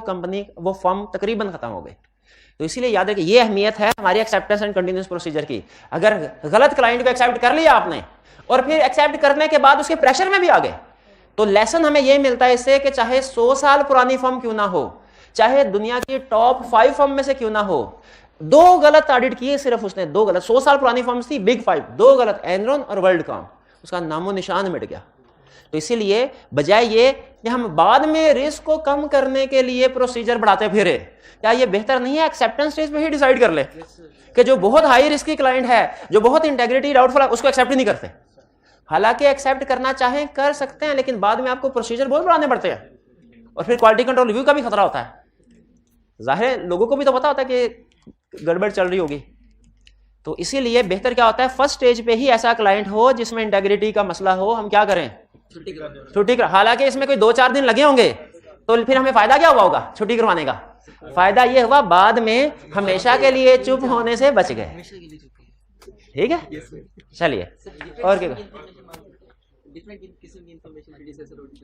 Speaker 1: फर्म तकरीबन खत्म हो गई। तो इसीलिए याद रखिए, ये अहमियत है हमारी एक्सेप्टेंस एंड कंटिन्यूअस प्रोसीजर की। अगर गलत क्लाइंट को एक्सेप्ट कर लिया आपने, और फिर एक्सेप्ट करने के बाद उसके प्रेशर में भी आ गए, तो लेसन हमें यह मिलता है इससे कि चाहे 100 साल पुरानी फर्म क्यों ना हो, चाहे दुनिया की टॉप 5 फर्म में से क्यों ना हो, 2 गलत ऑडिट किए, सिर्फ उसने 2 गलत, 100 साल पुरानी फर्म थी बिग 5, 2 गलत, एनरॉन और वर्ल्डकॉम, उसका नामो निशान मिट गया। तो इसीलिए बजाय ये कि हम बाद में रिस्क को कम करने के लिए प्रोसीजर बढ़ाते फिरे, क्या ये बेहतर नहीं है एक्सेप्टेंस स्टेज पे ही डिसाइड कर ले कि जो बहुत हाई रिस्क की क्लाइंट है, जो बहुत इंटेग्रिटी डाउटफुल है, उसको एक्सेप्ट ही नहीं करते। हालांकि एक्सेप्ट करना चाहें कर सकते हैं, लेकिन बाद में आपको प्रोसीजर बहुत बढ़ाने पड़ते हैं, और फिर क्वालिटी कंट्रोल रिव्यू का भी खतरा होता है। जाहिर है लोगों को भी तो पता होता है कि गड़बड़ चल रही होगी। तो इसीलिए बेहतर क्या होता है, फर्स्ट स्टेज पे ही ऐसा क्लाइंट हो जिसमें इंटेग्रिटी का मसला हो, हम क्या करें, छुट्टी कर। हालांकि इसमें कोई 2-4 दिन लगे होंगे, तो फिर हमें फायदा क्या हुआ होगा छुट्टी करवाने का? फायदा ये हुआ बाद में हमेशा के लिए चुप होने से बच गए। ठीक है, चलिए और क्या।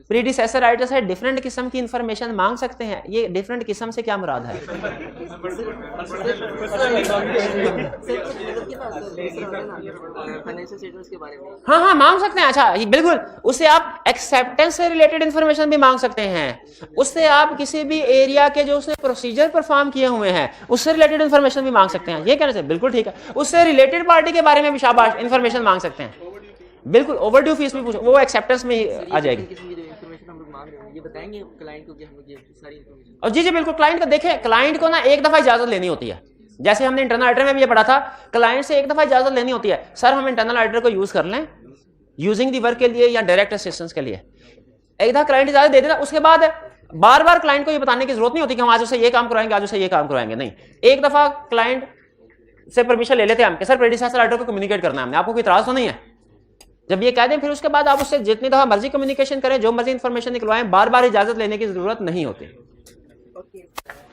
Speaker 1: प्रीडिसेसर ऑडिटर से डिफरेंट किस्म की इंफॉर्मेशन मांग सकते हैं। ये डिफरेंट किस्म से क्या मुराद है? हाँ मांग सकते हैं। अच्छा बिल्कुल, उससे आप एक्सेप्टेंस से रिलेटेड इंफॉर्मेशन भी मांग सकते हैं, उससे आप किसी भी एरिया के जो उसने प्रोसीजर परफॉर्म किए हुए हैं उससे रिलेटेड इंफॉर्मेशन भी मांग सकते हैं। ये कहना चाहिए, बिल्कुल ठीक है। उससे रिलेटेड पार्टी के बारे में भी शाबाश इंफॉर्मेशन मांग सकते हैं, बिल्कुल। ओवरड्यू फीस भी पूछो, वो एक्सेप्टेंस में ही आ जाएगी।
Speaker 3: ये बताएंगे क्लाइंट को कि हम ये सारी इंफॉर्मेशन।
Speaker 1: और जी बिल्कुल, क्लाइंट को देखें, क्लाइंट को ना एक दफा इजाजत लेनी होती है, जैसे हमने इंटरनल ऑडिटर में भी ये पढ़ा था, क्लाइंट से एक दफा इजाजत लेनी होती है, सर हम इंटरनल ऑडिटर को यूज कर लें, यूजिंग दी वर्क के लिए या डायरेक्ट असिस्टेंस के लिए। एक दफा क्लाइंट इजाजत दे देना, उसके बाद बार बार क्लाइंट को ये बताने की जरूरत नहीं होती कि हम आज उसे ये काम करवाएंगे, आज उसे ये काम करवाएंगे, नहीं। एक दफा क्लाइंट से परमिशन ले लेते हैं हम कि सर प्रेडिसेसर ऑर्डर को कम्युनिकेट करना है हमने, आपको कोई इतराज तो नहीं है। जब ये कह दें फिर उसके बाद आप उससे जितनी दफा मर्जी कम्युनिकेशन करें, जो मर्जी इंफॉर्मेशन निकलवाएं, बार बार इजाजत लेने की जरूरत नहीं होती।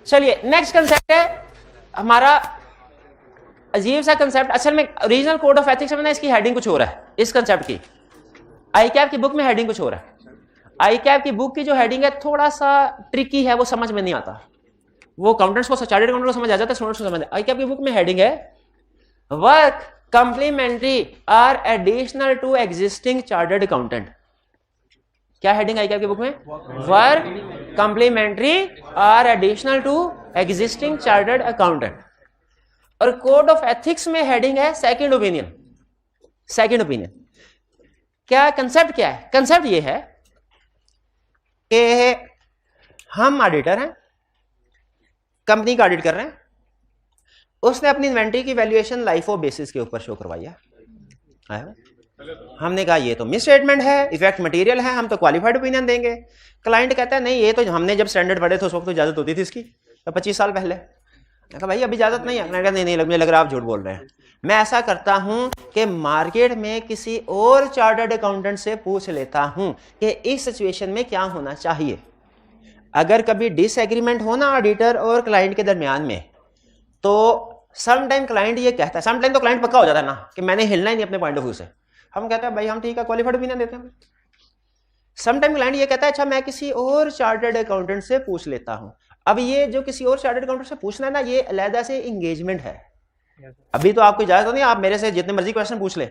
Speaker 1: चलिए नेक्स्ट कंसेप्ट है हमारा अजीब सा कंसेप्ट। असल में रीजनल कोड ऑफ एथिक्स में ना इसकी हेडिंग कुछ हो रहा है, इस कंसेप्ट की आईकैप की बुक में हेडिंग कुछ हो रहा है। आईकैप की बुक की जो हेडिंग है थोड़ा सा ट्रिकी है, वो समझ में नहीं आता। वो अकाउंटेंट्स को, चार्टर्ड अकाउंटेंट को समझ आ जाता है, स्टूडेंट्स को समझ। आईकैप की बुक में हेडिंग है work complementary or additional to existing chartered accountant. क्या हेडिंग आईकैप की बुक में? Work complementary or additional to existing chartered accountant. और कोड ऑफ एथिक्स में हेडिंग है सेकंड ओपिनियन। सेकंड ओपिनियन क्या कंसेप्ट क्या है? कंसेप्ट ये है कि हम ऑडिटर हैं, कंपनी का ऑडिट कर रहे हैं, उसने अपनी इन्वेंट्री की वैल्यूएशन लाइफो बेसिस के ऊपर शो करवाई है। हमने कहा ये तो मिस स्टेटमेंट है, इफेक्ट मटेरियल है, हम तो क्वालिफाइड ओपिनियन देंगे। क्लाइंट कहता है नहीं, ये तो हमने जब स्टैंडर्ड पढ़े थे उस वक्त तो इजाजत होती थी इसकी, तो 25 साल पहले। मैं कहा भाई अभी इजाजत नहीं है। मैंने कहा नहीं, मुझे लग रहा है आप झूठ बोल रहे हैं। मैं ऐसा करता हूं कि मार्केट में किसी और चार्टर्ड अकाउंटेंट से पूछ लेता हूं कि इस सिचुएशन में क्या होना चाहिए। अगर कभी डिसएग्रीमेंट हो ना ऑडिटर और क्लाइंट के दरमियान में, तो समटाइम क्लाइंट ये कहता है, समटाइम तो क्लाइंट पक्का हो जाता है ना कि मैंने हिलना ही नहीं अपने पॉइंट ऑफ व्यू से। हम कहते हैं भाई हम ठीक है, क्वालिफाइड ओपिनियन देते हैं। समटाइम क्लाइंट ये कहता है अच्छा मैं किसी और चार्टर्ड अकाउंटेंट से पूछ लेता हूं। अब ये जो किसी और चार्टर्ड अकाउंटेंट से पूछना है ना, ये अलहदा से इंगेजमेंट है। अभी तो आपको इजाजत नहीं, आप मेरे से जितने मर्जी क्वेश्चन पूछ ले।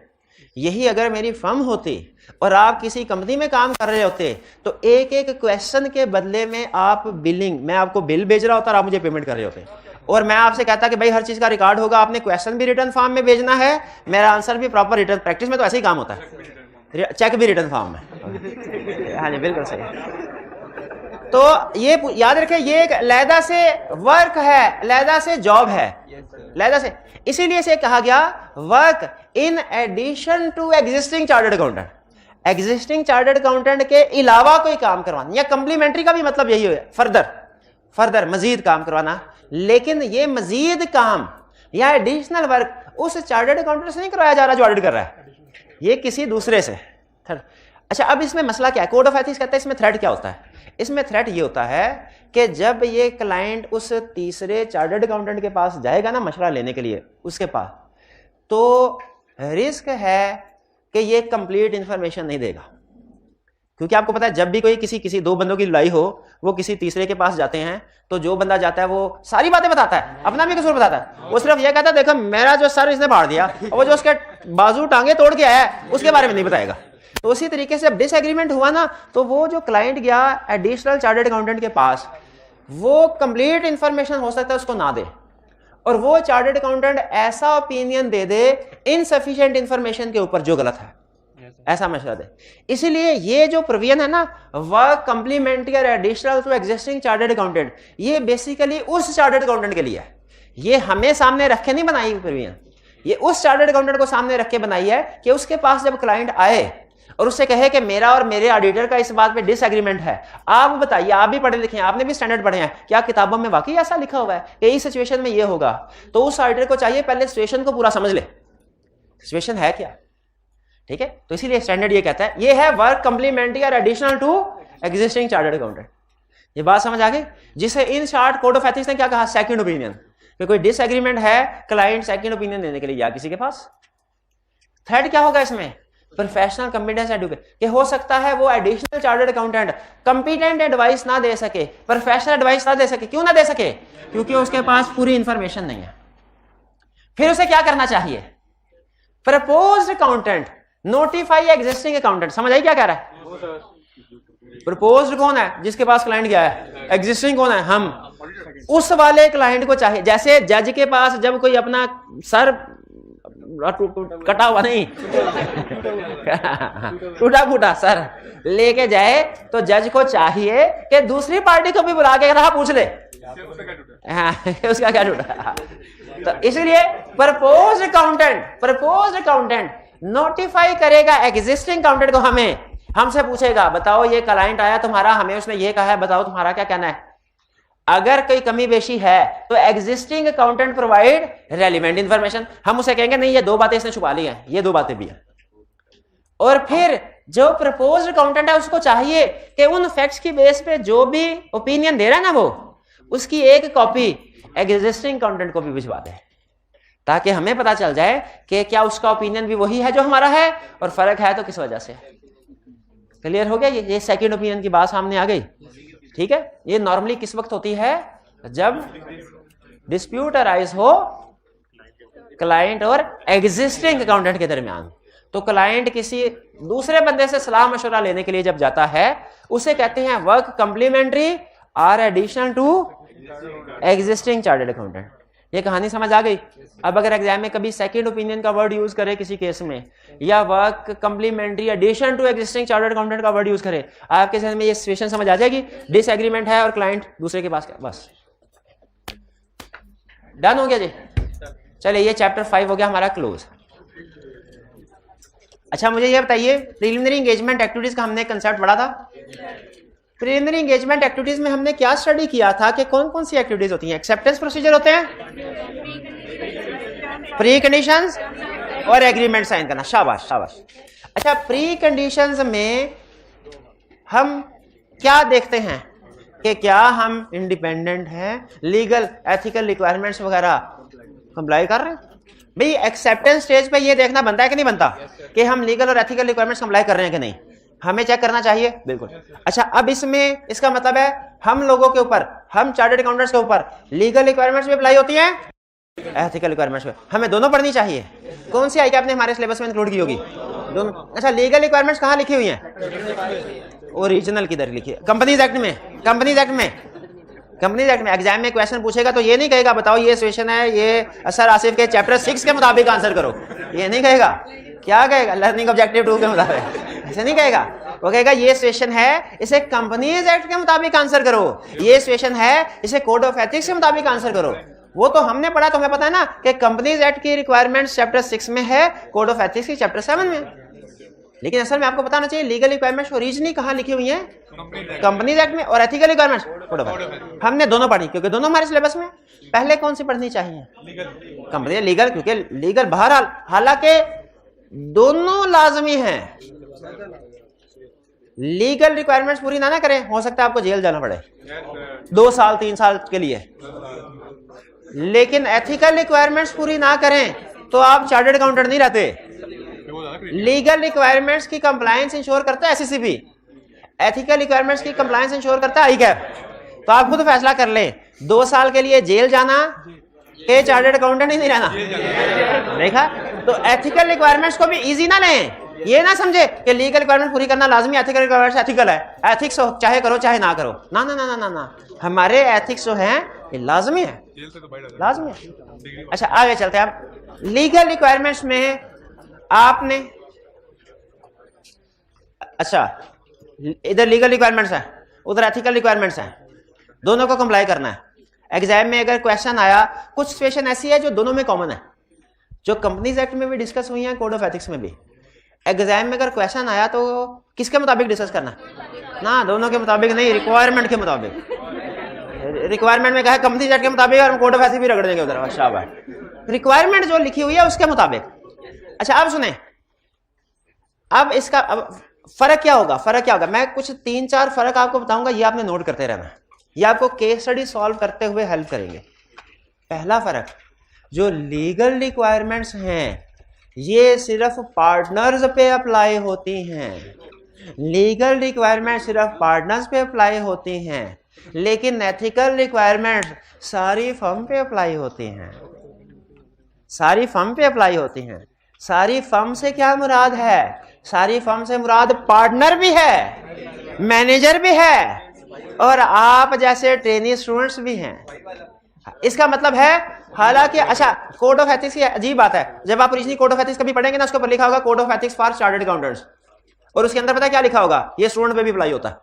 Speaker 1: यही अगर मेरी फर्म होती और आप किसी कंपनी में काम कर रहे होते तो एक एक क्वेश्चन के बदले में आप बिलिंग, मैं आपको बिल भेज रहा होता और आप मुझे पेमेंट कर रहे होते, और मैं आपसे कहता कि भाई हर चीज का रिकॉर्ड होगा, आपने क्वेश्चन भी रिटर्न फॉर्म में भेजना है, मेरा आंसर भी प्रॉपर रिटर्न। प्रैक्टिस में तो ऐसे ही काम होता है, चेक भी रिटर्न फॉर्म में। हाँ जी बिल्कुल सही। तो ये याद रखें, ये एक अलहदा से वर्क है, अलहदा से जॉब है, अलहदा से। इसीलिए इसे कहा गया work in addition to existing chartered accountant. Existing chartered accountant के अलावा कोई काम करवाना, या कंप्लीमेंट्री का भी मतलब यही है, फर्दर मजीद काम करवाना। लेकिन ये मजीद काम या एडिशनल वर्क उस चार्टर्ड अकाउंटेंट से नहीं करवाया जा रहा जो ऑडिट कर रहा है, ये किसी दूसरे से। अच्छा अब इसमें मसला क्या है? कोड ऑफ एथिक्स कहता है इसमें थ्रेट क्या होता है? इसमें थ्रेट ये होता है कि जब ये क्लाइंट उस तीसरे चार्टर्ड अकाउंटेंट के पास जाएगा ना मशवरा लेने के लिए उसके पास, तो रिस्क है कि ये कंप्लीट इंफॉर्मेशन नहीं देगा। क्योंकि आपको पता है जब भी कोई किसी दो बंदों की लड़ाई हो, वो किसी तीसरे के पास जाते हैं, तो जो बंदा जाता है वो सारी बातें बताता है, अपना भी कसूर बताता है। वो सिर्फ ये कहता है देखो मेरा जो सर इसने फाड़ दिया, और वो जो उसके बाजू टांगे तोड़ के आया है उसके बारे में नहीं बताएगा। तो उसी तरीके से अब डिसएग्रीमेंट हुआ ना, तो वो जो क्लाइंट गया एडिशनल चार्टर्ड अकाउंटेंट के पास, वो कंप्लीट इंफॉर्मेशन हो सकता है उसको ना दे, और वो चार्टर्ड अकाउंटेंट ऐसा ओपिनियन दे दे इनसफिशिएंट इंफॉर्मेशन के ऊपर जो गलत है, ऐसा मशवरा दे। इसीलिए ये जो प्रोविजन है ना वर्क कंप्लीमेंट्री और additional to existing chartered accountant, ये बेसिकली उस चार्टर्ड अकाउंटेंट के लिए है। ये हमें सामने रख के नहीं बनाई प्रोविजन, ये उस चार्टर्ड अकाउंटेंट को सामने रख के बनाई है कि उसके पास जब क्लाइंट आए और उससे कहे कि मेरा और मेरे ऑडिटर का इस बात पे डिसएग्रीमेंट है, आप बताइए, आप भी पढ़े लिखे हैं, आपने भी स्टैंडर्ड पढ़े हैं, क्या किताबों में वाकई ऐसा लिखा हुआ है कि इस सिचुएशन में ये होगा? तो उस ऑडिटर को चाहिए पहले सिचुएशन को पूरा समझ ले, सिचुएशन है क्या, ठीक है। तो इसीलिए स्टैंडर्ड ये कहता है ये है वर्क कंप्लीमेंट्री और additional to existing chartered accountant. ये बात समझ आ गई? जिसे in short code of ethics ने क्या कहा? Second opinion. कि कोई डिसएग्रीमेंट है, क्लाइंट सेकंड ओपिनियन देने के लिए या किसी के पास। थर्ड क्या होगा इसमें? प्रोफेशनल कॉम्पिटेंस एडवोकेट, कि हो सकता है वो additional chartered accountant competent advice ना दे सके, प्रोफेशनल एडवाइस ना दे सके। क्यों ना दे सके? क्योंकि उसके पास पूरी इंफॉर्मेशन नहीं है। फिर उसे क्या करना चाहिए? Proposed accountant notify existing accountant. समझ आई क्या कह रहा है? प्रपोज्ड कौन है? जिसके पास क्लाइंट गया है। एग्जिस्टिंग कौन है? हम। उस वाले क्लाइंट को चाहिए, जैसे जज के पास जब कोई अपना सर कटा हुआ नहीं टूटा फूटा सर लेके जाए, तो जज को चाहिए कि दूसरी पार्टी को भी बुला के रहा पूछ ले उसका क्या टूटा। तो इसलिए प्रपोज्ड अकाउंटेंट नोटिफाई करेगा एग्जिस्टिंग अकाउंटेंट को, हमें हमसे पूछेगा बताओ ये क्लाइंट आया तुम्हारा, हमें उसने ये कहा है, बताओ तुम्हारा क्या कहना है। अगर कोई कमी बेशी है तो existing accountant provide relevant information, हम उसे कहेंगे नहीं ये 2 बातें इसने छुपा ली हैं, ये 2 बातें भी हैं। और फिर जो प्रपोज्ड अकाउंटेंट है उसको चाहिए कि उन फैक्ट्स की बेस पे जो भी ओपिनियन दे रहा है ना वो, उसकी एक कॉपी एग्जिस्टिंग अकाउंटेंट को भी भिजवा दे, ताकि हमें पता चल जाए कि क्या उसका ओपिनियन भी वही है जो हमारा है, और फर्क है तो किस वजह से। क्लियर हो गया? ये सेकंड ओपिनियन की बात सामने आ गई। ठीक है, ये नॉर्मली किस वक्त होती है? जब डिस्प्यूट अराइज हो क्लाइंट और एग्जिस्टिंग अकाउंटेंट के दरमियान। तो क्लाइंट किसी दूसरे बंदे से सलाह मशवरा लेने के लिए जब जाता है उसे कहते हैं वर्क कम्प्लीमेंट्री और additional to existing chartered accountant. ये कहानी समझ आ गई? अब अगर एग्जाम में कभी सेकंड ओपिनियन का वर्ड यूज करे किसी केस में, या work complementary addition to existing chartered accountant का वर्ड यूज करे, आपके समझ में ये सिचुएशन समझ आ जाएगी। डिसएग्रीमेंट है और क्लाइंट दूसरे के पास, बस डन हो गया जी। चलिए ये चैप्टर 5 हो गया हमारा क्लोज। अच्छा मुझे ये बताइए, प्रीलिमिनरी एंगेजमेंट एक्टिविटीज का हमने कंसेप्ट पढ़ा था। प्रीलिमिनरी एंगेजमेंट एक्टिविटीज में हमने क्या स्टडी किया था कि कौन कौन सी एक्टिविटीज होती हैं? एक्सेप्टेंस प्रोसीजर होते हैं, प्री कंडीशंस और एग्रीमेंट साइन करना। शाबाश शाबाश। अच्छा, प्री कंडीशंस में हम क्या देखते हैं कि क्या हम इंडिपेंडेंट हैं, लीगल एथिकल रिक्वायरमेंट्स वगैरह कंप्लाई कर रहे हैं। भाई एक्सेप्टेंस स्टेज पे ये देखना बनता है कि नहीं बनता कि हम लीगल और एथिकल रिक्वायरमेंट्स कंप्लाई कर रहे हैं कि नहीं, हमें चेक करना चाहिए। बिल्कुल। अच्छा, अब इसमें इसका मतलब है हम लोगों के ऊपर, हम चार्टर्ड अकाउंटेंट्स के ऊपर लीगल रिक्वायरमेंट्स भी अप्लाई होती हैं, एथिकल रिक्वायरमेंट्स पे हमें दोनों पढ़नी चाहिए। कौन सी आई आपने हमारे सिलेबस में इंक्लूड की होगी? दोनों। अच्छा, लीगल रिक्वायरमेंट्स कहाँ लिखी हुई हैं? ओरिजिनल किधर लिखी है? कंपनीज एक्ट में। कंपनीज एक्ट में, कंपनीज एक्ट में एग्जाम में क्वेश्चन पूछेगा तो ये नहीं कहेगा बताओ ये सिचुएशन है, ये असर आसिफ के चैप्टर 6 के मुताबिक आंसर करो, ये नहीं कहेगा। क्या कहेगा? लर्निंग ऑब्जेक्टिव 2 के मुताबिक, ऐसे नहीं कहेगा। वो कहेगा ये सिचुएशन है, इसे कंपनीज एक्ट के मुताबिक आंसर करो, ये सिचुएशन है, इसे कोड ऑफ एथिक्स के मुताबिक आंसर करो। वो तो हमने पढ़ा, तो हमें पता है ना कि कंपनीज एक्ट की रिक्वायरमेंट्स चैप्टर 6 में है, कोड ऑफ एथिक्स की चैप्टर 7 में। लेकिन असल में आपको बताना चाहिए लीगल रिक्वायरमेंट्स ओरिजिनली कहाँ लिखी हुई हैं? कंपनीज एक्ट में। और ethical requirements code of ethics. हमने दोनों पढ़ी क्योंकि दोनों हमारे सिलेबस में। पहले कौन सी पढ़नी चाहिए? कंपनी लीगल, क्योंकि लीगल बहरहाल, हालांकि दोनों लाजमी हैं। लीगल रिक्वायरमेंट्स पूरी ना करें, हो सकता है आपको जेल जाना पड़े 2 साल 3 साल के लिए। लेकिन एथिकल रिक्वायरमेंट्स पूरी ना करें तो आप चार्टर्ड अकाउंटेंट नहीं रहते। लीगल रिक्वायरमेंट्स की कंप्लायंस इंश्योर करता है एससीसीबी, एथिकल रिक्वायरमेंट्स की कंप्लायंस इंश्योर करता है आईकैप। तो आप खुद फैसला कर लें 2 साल के लिए जेल जाना के चार्टर्ड अकाउंटेंट ही नहीं रहना। देखा? तो एथिकल रिक्वायरमेंट्स को भी इजी ना लें, ये ना समझे कि लीगल रिक्वायरमेंट पूरी करना लाजमी, एथिकल रिक्वायरमेंट्स एथिकल है, एथिक्स हो चाहे करो चाहे ना करो। ना ना ना ना ना ना, हमारे एथिक्स जो हैं ये लाजमी है, लाजमी है। अच्छा आगे चलते हैं। आप लीगल रिक्वायरमेंट्स में आपने, अच्छा इधर लीगल रिक्वायरमेंट्स है, उधर एथिकल रिक्वायरमेंट्स हैं, दोनों को कंप्लाई करना है। एग्जाम में अगर क्वेश्चन आया, कुछ सिचुएशन ऐसी है जो दोनों में कॉमन है, जो कंपनीज एक्ट में भी डिस्कस हुई है, कोड ऑफ एथिक्स में भी। एग्जाम में अगर क्वेश्चन आया तो किसके मुताबिक डिस्कस करना? ना दोनों के मुताबिक नहीं, रिक्वायरमेंट के मुताबिक। रिक्वायरमेंट में कहा कंपनीज एक्ट के मुताबिक और कोड ऑफ एथिक्स भी रगड़ देंगे उधर। अच्छा भाई, रिक्वायरमेंट जो लिखी हुई है उसके मुताबिक। अच्छा अब सुने, अब इसका अब फर्क क्या होगा? फर्क क्या होगा? मैं कुछ 3-4 फर्क आपको बताऊंगा, ये आपने नोट करते रहना, ये आपको केस स्टडी सॉल्व करते हुए हेल्प करेंगे। पहला फर्क, जो लीगल रिक्वायरमेंट्स हैं ये सिर्फ पार्टनर्स पे अप्लाई होती हैं। लीगल रिक्वायरमेंट सिर्फ पार्टनर्स पे अप्लाई होती हैं, लेकिन एथिकल रिक्वायरमेंट्स सारी फर्म पे अप्लाई होती हैं, सारी फर्म पे अप्लाई होती हैं। सारी फर्म से क्या मुराद है? सारी फर्म से मुराद पार्टनर भी है, मैनेजर भी है, और आप जैसे ट्रेनी स्टूडेंट्स भी हैं। इसका मतलब है, हालांकि अच्छा कोड ऑफ एथिक्स की अजीब बात है, जब आप ओरिजिनल कोड ऑफ एथिक्स कभी पढ़ेंगे ना, उसके ऊपर लिखा होगा code of ethics for chartered accountants, और उसके अंदर पता है क्या लिखा होगा? ये स्टूडेंट पे भी अप्लाई होता है,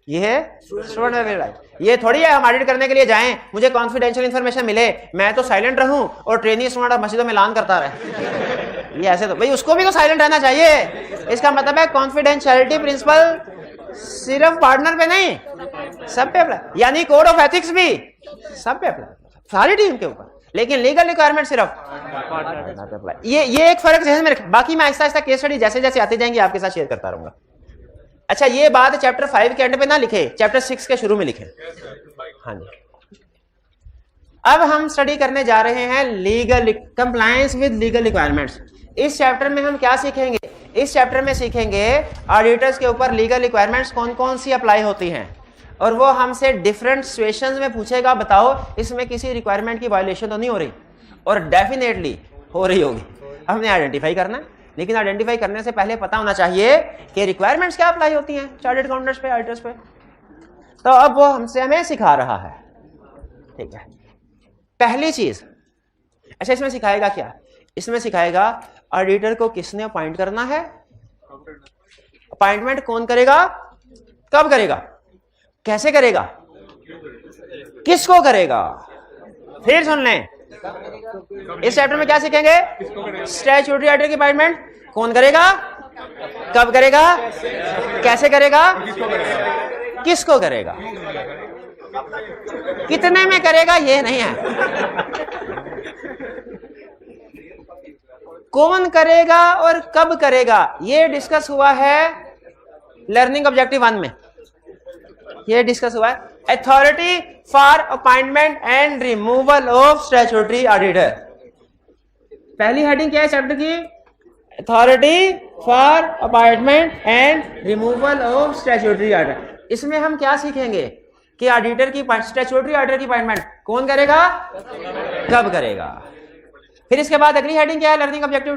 Speaker 1: ये है स्टूडेंट पे भी अप्लाई। ये थोड़ी है हम ऑडिट करने के लिए जाएं, मुझे कॉन्फिडेंशियल इंफॉर्मेशन मिले, मैं तो साइलेंट रहूं और ट्रेनी स्टूडेंट मस्जिदों में ऐलान करता रहे। ये ऐसे तो भाई उसको भी तो साइलेंट रहना चाहिए। इसका मतलब है कॉन्फिडेंशियलिटी प्रिंसिपल सिर्फ पार्टनर पे नहीं, सब पे अप्लाई, यानी कोड ऑफ एथिक्स भी सब पे अप्लाई, सारी टीम के ऊपर, लेकिन लीगल रिक्वायरमेंट सिर्फ पार्टनर पे अप्लाई। ये एक फर्क ध्यान में रखें। बाकी मैं आहिस्ता आहिस्ता केस स्टडी जैसे जैसे आती जाएंगे आपके साथ शेयर करता रहूंगा। अच्छा, ये बात चैप्टर 5 के एंड पे ना लिखे, चैप्टर 6 के शुरू में लिखे। हाँ जी, अब हम स्टडी करने जा रहे हैं legal compliance with legal requirements. इस चैप्टर में हम क्या सीखेंगे? इस चैप्टर में सीखेंगे ऑडिटर्स के ऊपर लीगल रिक्वायरमेंट्स कौन कौन सी अप्लाई होती हैं, और वो हमसे डिफरेंट सिचुएशंस में पूछेगा, बताओ इसमें किसी रिक्वायरमेंट की वायलेशन तो नहीं हो रही, और डेफिनेटली हो रही होगी। हमने आइडेंटिफाई करना है, लेकिन आइडेंटिफाई करने से पहले पता होना चाहिए कि रिक्वायरमेंट्स क्या अप्लाई होती हैं चार्टर्ड अकाउंटेंट्स पे, ऑडिटर्स पे। तो अब वो हमें सिखा रहा है, ठीक है। पहली चीज, अच्छा इसमें सिखाएगा क्या? इसमें सिखाएगा ऑडिटर को किसने अपॉइंट करना है, अपॉइंटमेंट कौन करेगा, कब करेगा, कैसे करेगा, किसको करेगा। फिर सुन लें, इस चैप्टर में क्या सीखेंगे? स्टैट्यूटरी ऑडिटर की अपॉइंटमेंट कौन करेगा, कब करेगा, कैसे करेगा, किसको करेगा, कितने में करेगा, ये नहीं है, कौन करेगा और कब करेगा। ये डिस्कस हुआ है लर्निंग ऑब्जेक्टिव 1 में, ये डिस्कस हुआ है authority for appointment and removal of statutory auditor. पहली हेडिंग क्या है चैप्टर की? Authority for appointment and removal of statutory auditor. इसमें हम क्या सीखेंगे कि ऑडिटर की स्टैट्यूटरी ऑडिटर की अपॉइंटमेंट कौन करेगा, कब करेगा। फिर इसके बाद अगली हेडिंग क्या है learning objective?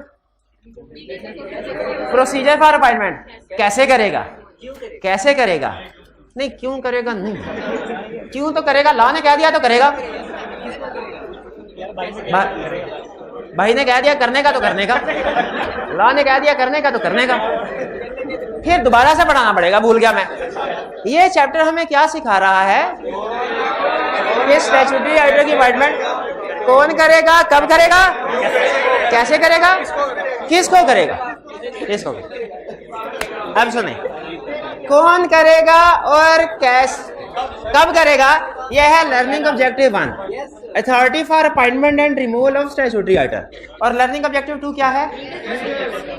Speaker 1: Procedure for appointment, कैसे करेगा, कैसे करेगा, नहीं क्यों करेगा, नहीं क्यों तो करेगा, लॉ ने कह दिया तो करेगा, भाई ने कह दिया करने का तो करने का, लॉ ने कह दिया करने का तो करने का, फिर दोबारा से पढ़ाना पड़ेगा, भूल गया मैं। ये चैप्टर हमें क्या सिखा रहा है कि स्टैट्यूटरी ऑडिटर की अपॉइंटमेंट कौन करेगा, कब करेगा, कैसे करेगा, किसको करेगा, किसको। अब सुने, कौन करेगा और कैसे कब करेगा, यह है learning objective 1, authority for appointment and removal of statutory auditor. और लर्निंग ऑब्जेक्टिव 2 क्या है?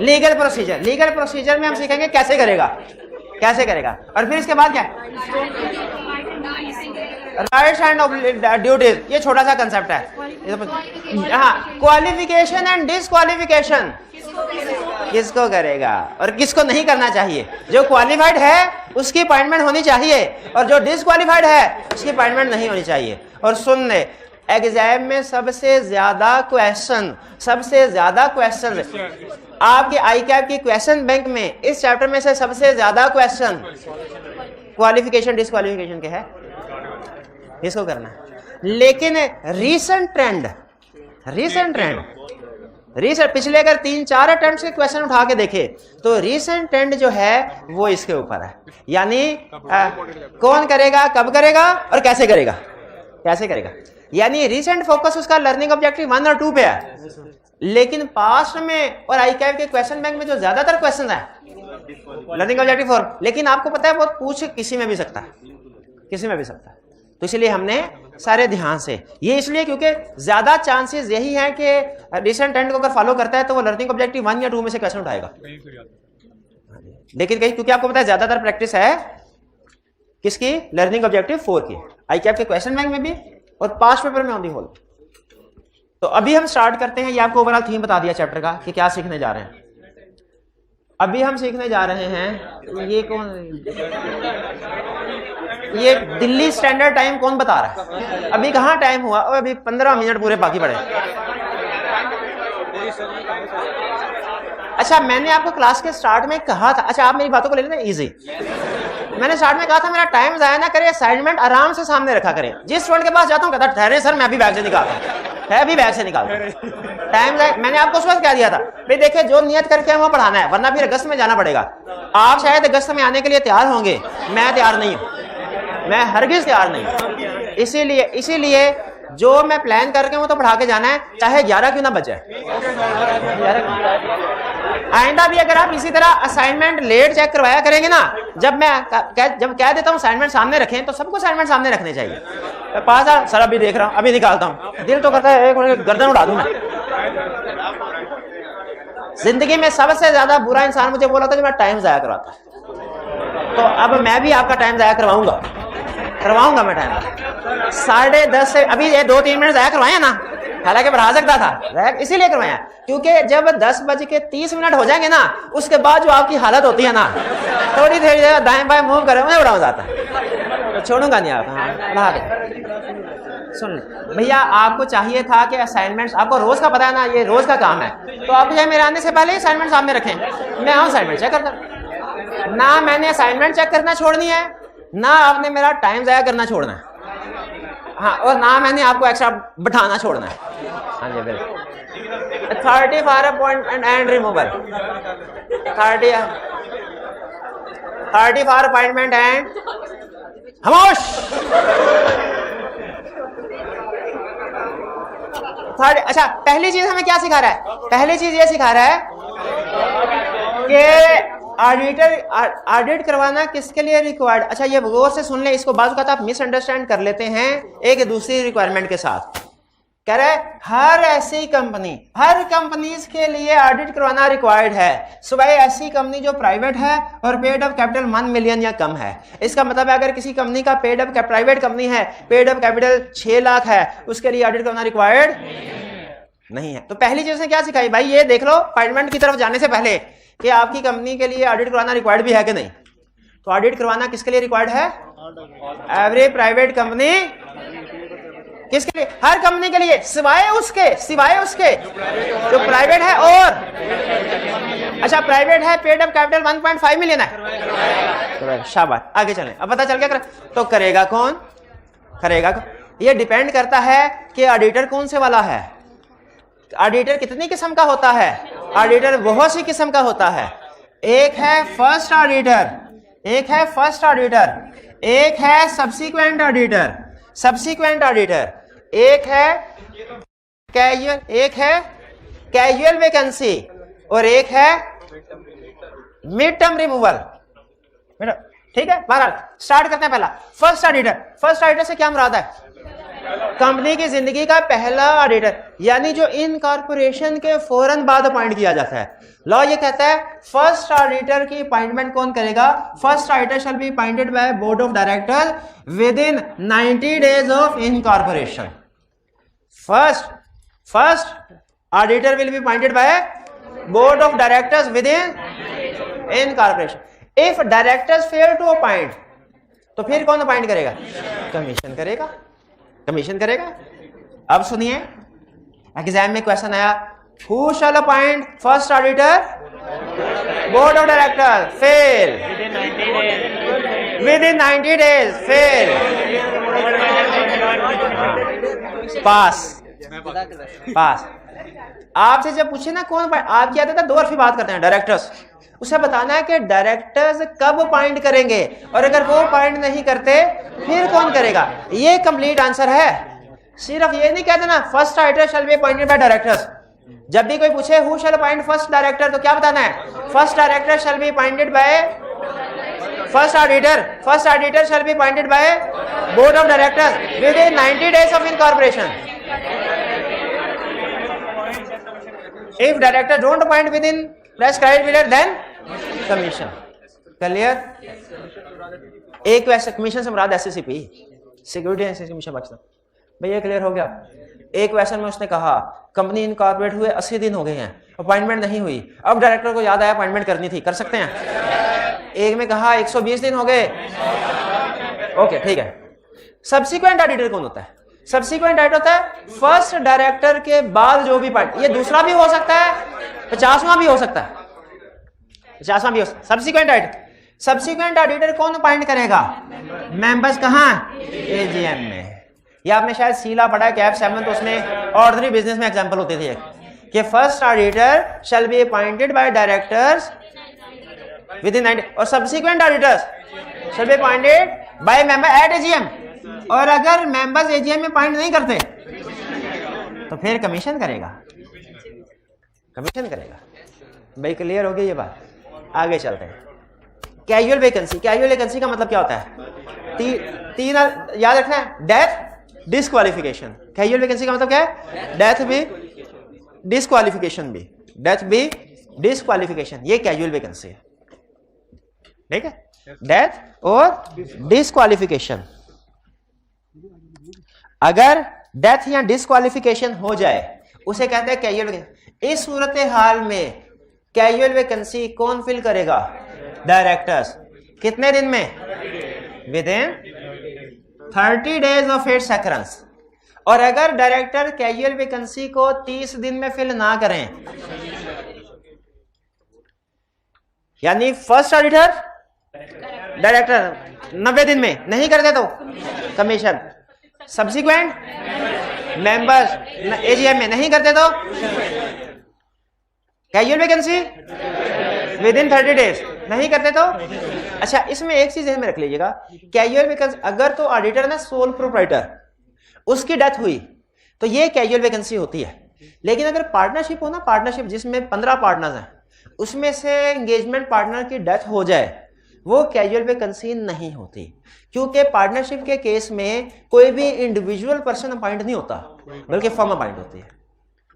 Speaker 1: Legal procedure. लीगल प्रोसीजर में हम सीखेंगे कैसे करेगा, कैसे करेगा। और फिर इसके बाद क्या है? Rights and duties. ये छोटा सा कंसेप्ट है। हाँ, क्वालिफिकेशन एंड डिसक्वालिफिकेशन किसको करेगा और किसको नहीं करना चाहिए। जो क्वालिफाइड है उसकी अपॉइंटमेंट होनी चाहिए, और जो डिसक्वालिफाइड है उसकी अपॉइंटमेंट नहीं होनी चाहिए। और सुन ले, एग्जाम में सबसे ज्यादा क्वेश्चन आपके ICAP की क्वेश्चन बैंक में इस चैप्टर में से सबसे ज्यादा क्वेश्चन क्वालिफिकेशन डिसक्वालिफिकेशन के है, इसको करना है। लेकिन रीसेंट ट्रेंड पिछले अगर 3-4 अटेम्प्ट्स के क्वेश्चन उठा के देखे तो रीसेंट ट्रेंड जो है वो इसके ऊपर है, यानी कौन करेगा, कब करेगा और कैसे करेगा, यानी रीसेंट फोकस उसका लर्निंग ऑब्जेक्टिव 1 और 2 पे है। लेकिन पास्ट में और ICAP के क्वेश्चन बैंक में जो ज्यादातर क्वेश्चन है लर्निंग ऑब्जेक्टिव 4, लेकिन आपको पता है वो पूछ किसी में भी सकता है, तो इसलिए हमने सारे ध्यान से, ये इसलिए क्योंकि ज्यादा चांसेस यही हैं कि रिसेंट ट्रेंड को अगर फॉलो करता है तो वो लर्निंग ऑब्जेक्टिव 1 या 2 में से क्वेश्चन उठाएगा। लेकिन कहीं, क्योंकि आपको पता है ज्यादातर प्रैक्टिस है किसकी, लर्निंग ऑब्जेक्टिव 4 की, ICAP के क्वेश्चन बैंक में भी और पास्ट पेपर में ऑन दी होल। तो अभी हम स्टार्ट करते हैं। ये आपको ओवरऑल थीम बता दिया चैप्टर का कि क्या सीखने जा रहे हैं। अभी हम सीखने जा रहे हैं, ये दिल्ली स्टैंडर्ड टाइम कौन बता रहा है? अभी कहाँ टाइम हुआ, और अभी 15 मिनट पूरे बाकी पड़े। अच्छा, मैंने आपको क्लास के स्टार्ट में कहा था, अच्छा आप मेरी बातों को ले लेना इजी। मैंने स्टार्ट में कहा था मेरा टाइम जाया ना करे, असाइनमेंट आराम से सामने रखा करें। जिस स्टूडेंट के पास जाता हूँ कहता ठहरे सर मैं अभी बैग से निकालता टाइम मैंने आपको उस वक्त कह दिया था भाई देखिए जो नियत करके वो पढ़ाना है, वरना फिर अगस्त में जाना पड़ेगा। आप शायद अगस्त में आने के लिए तैयार होंगे, मैं तैयार नहीं हूँ, मैं हरगिज तैयार नहीं हूँ। इसीलिए जो मैं प्लान करके वो तो पढ़ा के जाना है, चाहे 11 क्यों ना बचे। आइंदा भी अगर आप इसी तरह असाइनमेंट लेट चेक करवाया करेंगे ना, जब कह देता हूँ असाइनमेंट सामने रखें तो सबको असाइनमेंट सामने रखने चाहिए। पास सर अभी देख रहा हूँ, अभी निकालता हूँ, दिल तो करता है एक मिनट गर्दन उड़ा दूं। जिंदगी में सबसे ज्यादा बुरा इंसान मुझे बोला था कि मैं टाइम जाया करवाता, तो अब मैं भी आपका टाइम जाया करवाऊंगा मैं टाइम 10:30 से, अभी ये 2-3 मिनट जाया करवाया ना, हालांकि बढ़ा सकता था, इसीलिए करवाया क्योंकि जब 10:30 हो जाएंगे ना, उसके बाद जो आपकी हालत होती है ना, थोड़ी देर दाएं बाएं मूव करे मुझे बड़ा मजा आता है, तो छोड़ूंगा नहीं आपका। सुन भैया, आपको चाहिए था कि असाइनमेंट्स, आपको रोज का पता है ना, ये रोज का काम है, तो आप चाहे मेरे आने से पहले ही असाइनमेंट सामने रखें, मैं आऊँ असाइनमेंट चेक करता। ना मैंने असाइनमेंट चेक करना छोड़नी है, ना आपने मेरा टाइम जाया करना छोड़ना है, हाँ, और ना मैंने आपको एक्स्ट्रा बैठाना छोड़ना है। हाँ जी बिल्कुल। 30 for appointment and removal, 30 for appointment and खामोश। 30। अच्छा, पहली चीज हमें क्या सिखा रहा है? पहली चीज ये सिखा रहा है कि ऑडिट करवाना किसके लिए रिक्वायर्ड। अच्छा, ये गौर से सुन ले, इसको बाज़ औक़ात आप मिसअंडरस्टैंड कर लेते हैं एक दूसरी रिक्वायरमेंट के साथ। कह रहा है हर ऐसी कंपनी, हर कंपनीज के लिए ऑडिट करवाना रिक्वायर्ड है, सिवाय ऐसी कंपनी जो प्राइवेट है और पेड अप कैपिटल 1 मिलियन या कम है। इसका मतलब है अगर किसी कंपनी का पेड अप, प्राइवेट कंपनी है, पेड अप कैपिटल 6 लाख है, उसके लिए ऑडिट करवाना रिक्वायर्ड नहीं है। तो पहली चीज ने क्या सिखाई भाई, ये देख लो अपॉइंटमेंट की तरफ जाने से पहले कि आपकी कंपनी के लिए ऑडिट करवाना रिक्वायर्ड भी है कि नहीं। तो ऑडिट करवाना किसके लिए रिक्वायर्ड है? Every private company. किसके लिए? हर कंपनी के लिए, सिवाय उसके जो प्राइवेट है। और अच्छा, प्राइवेट है, पेड अप कैपिटल 1.5 मिलियन है, शाबाश, आगे चलें। अब पता चल गया तो करेगा कौन? ये डिपेंड करता है कि ऑडिटर कौन से वाला है। ऑडिटर कितनी किस्म का होता है? ऑडिटर बहुत सी किस्म का होता है। एक है फर्स्ट ऑडिटर, एक है सब्सीक्वेंट ऑडिटर, एक है कैजुअल वैकेंसी और एक है मिड टर्म रिमूवल। ठीक है, बहरहाल स्टार्ट करते हैं। पहला फर्स्ट ऑडिटर से क्या मुराद है? कंपनी की जिंदगी का पहला ऑडिटर, यानी जो इनकॉर्पोरेशन के फौरन बाद अपॉइंट किया जाता है। लॉ ये कहता है फर्स्ट ऑडिटर की अपॉइंटमेंट कौन करेगा? First auditor shall be appointed by board of director within 90 days of incorporation. First auditor will be appointed by board of directors within incorporation. If directors fail to appoint, तो फिर कौन appoint करेगा? Commission करेगा। अब सुनिए, exam में question आया, who shall appoint first auditor? Board of director. Fail within 90 days, fail, pass. आपसे जब पूछे ना कौन, आप क्या था, 2 हरफी बात करते हैं डायरेक्टर्स, उसे बताना है कि डायरेक्टर्स कब अपॉइंट करेंगे, और अगर वो अपॉइंट नहीं करते फिर कौन करेगा। ये कंप्लीट आंसर है। सिर्फ ये नहीं कहते ना first auditor shall be appointed by directors. जब भी कोई पूछे who shall appoint first director, तो क्या बताना है? First director shall be appointed by first auditor shall be appointed by board of directors within 90 days of incorporation. If director don't appoint within prescribed period, then commission. Clear? एक वैसे commission से मुराद SCCP, security and commission Pakistan. भैया clear हो गया? एक question में उसने कहा कंपनी इनकॉर्पोरेट हुए 80 दिन हो गए हैं, अपॉइंटमेंट नहीं हुई, अब डायरेक्टर को याद आया अपॉइंटमेंट करनी थी, कर सकते हैं। एक में कहा 120 दिन हो गए, ओके ठीक है। सब्सिक्वेंट ऑडिटर कौन होता है? सब्सिक्वेंट ऑडिटर होता है फर्स्ट डायरेक्टर के बाद जो भी पार्ट, ये दूसरा भी हो सकता है, 50वां भी हो सकता है, 50वां भी हो सकता है। सब्सिक्वेंट ऑडिटर कौन अपॉइंट करेगा? मेंबर्स कहां? एजीएम में। ये आपने शायद सीला पढ़ा है कैप 7, तो उसमें ऑर्डिनरी बिजनेस में एग्जांपल होते थे कि first auditor shall be appointed by directors within 90, और subsequent auditors shell be appointed by member eight AGM. और अगर मेंबर्स एजीएम में अपॉइंट नहीं करते तो फिर कमीशन करेगा, कमीशन करेगा। भाई क्लियर हो गई ये बात? आगे चलते हैं। कैजुअल वैकेंसी, कैजुअल वैकेंसी का मतलब क्या होता है? तीन याद रखना है, डेथ, डिस्क्वालिफिकेशन। कैजुअल वैकेंसी का मतलब क्या है? डेथ भी, डिस्क्वालिफिकेशन भी, डेथ भी, डिस्क्वालिफिकेशन, ये कैजुअल वैकेंसी है। ठीक है, डेथ और डिस्क्वालिफिकेशन। अगर डेथ या डिस्क्वालिफिकेशन हो जाए उसे कहते हैं कैजुअल वैकेंसी। इस सूरत हाल में कैजुअल वैकेंसी कौन फिल करेगा? डायरेक्टर्स। कितने दिन में? With in 30 days of its occurrence. और अगर डायरेक्टर कैजुअल वैकेंसी को 30 दिन में फिल ना करें, यानी फर्स्ट ऑडिटर डायरेक्टर 90 दिन में नहीं करते तो कमीशन, सब्सिक्वेंट मेंबर्स एजीएम में नहीं करते तो casual vacancy with in 30 days नहीं करते तो। अच्छा, इसमें एक चीज ध्यान में रख लीजिएगा, कैजुअल वैकेंसी अगर तो ऑडिटर ना सोल प्रोप्राइटर, उसकी डेथ हुई तो ये कैजुअल वैकेंसी होती है। लेकिन अगर पार्टनरशिप हो ना, पार्टनरशिप जिसमें 15 पार्टनर्स हैं, उसमें से एंगेजमेंट पार्टनर की डेथ हो जाए, वो कैजुअल वैकेंसी नहीं होती, क्योंकि पार्टनरशिप के केस में कोई भी इंडिविजुअल पर्सन अपॉइंट नहीं होता, बल्कि फर्म अपॉइंट होती है।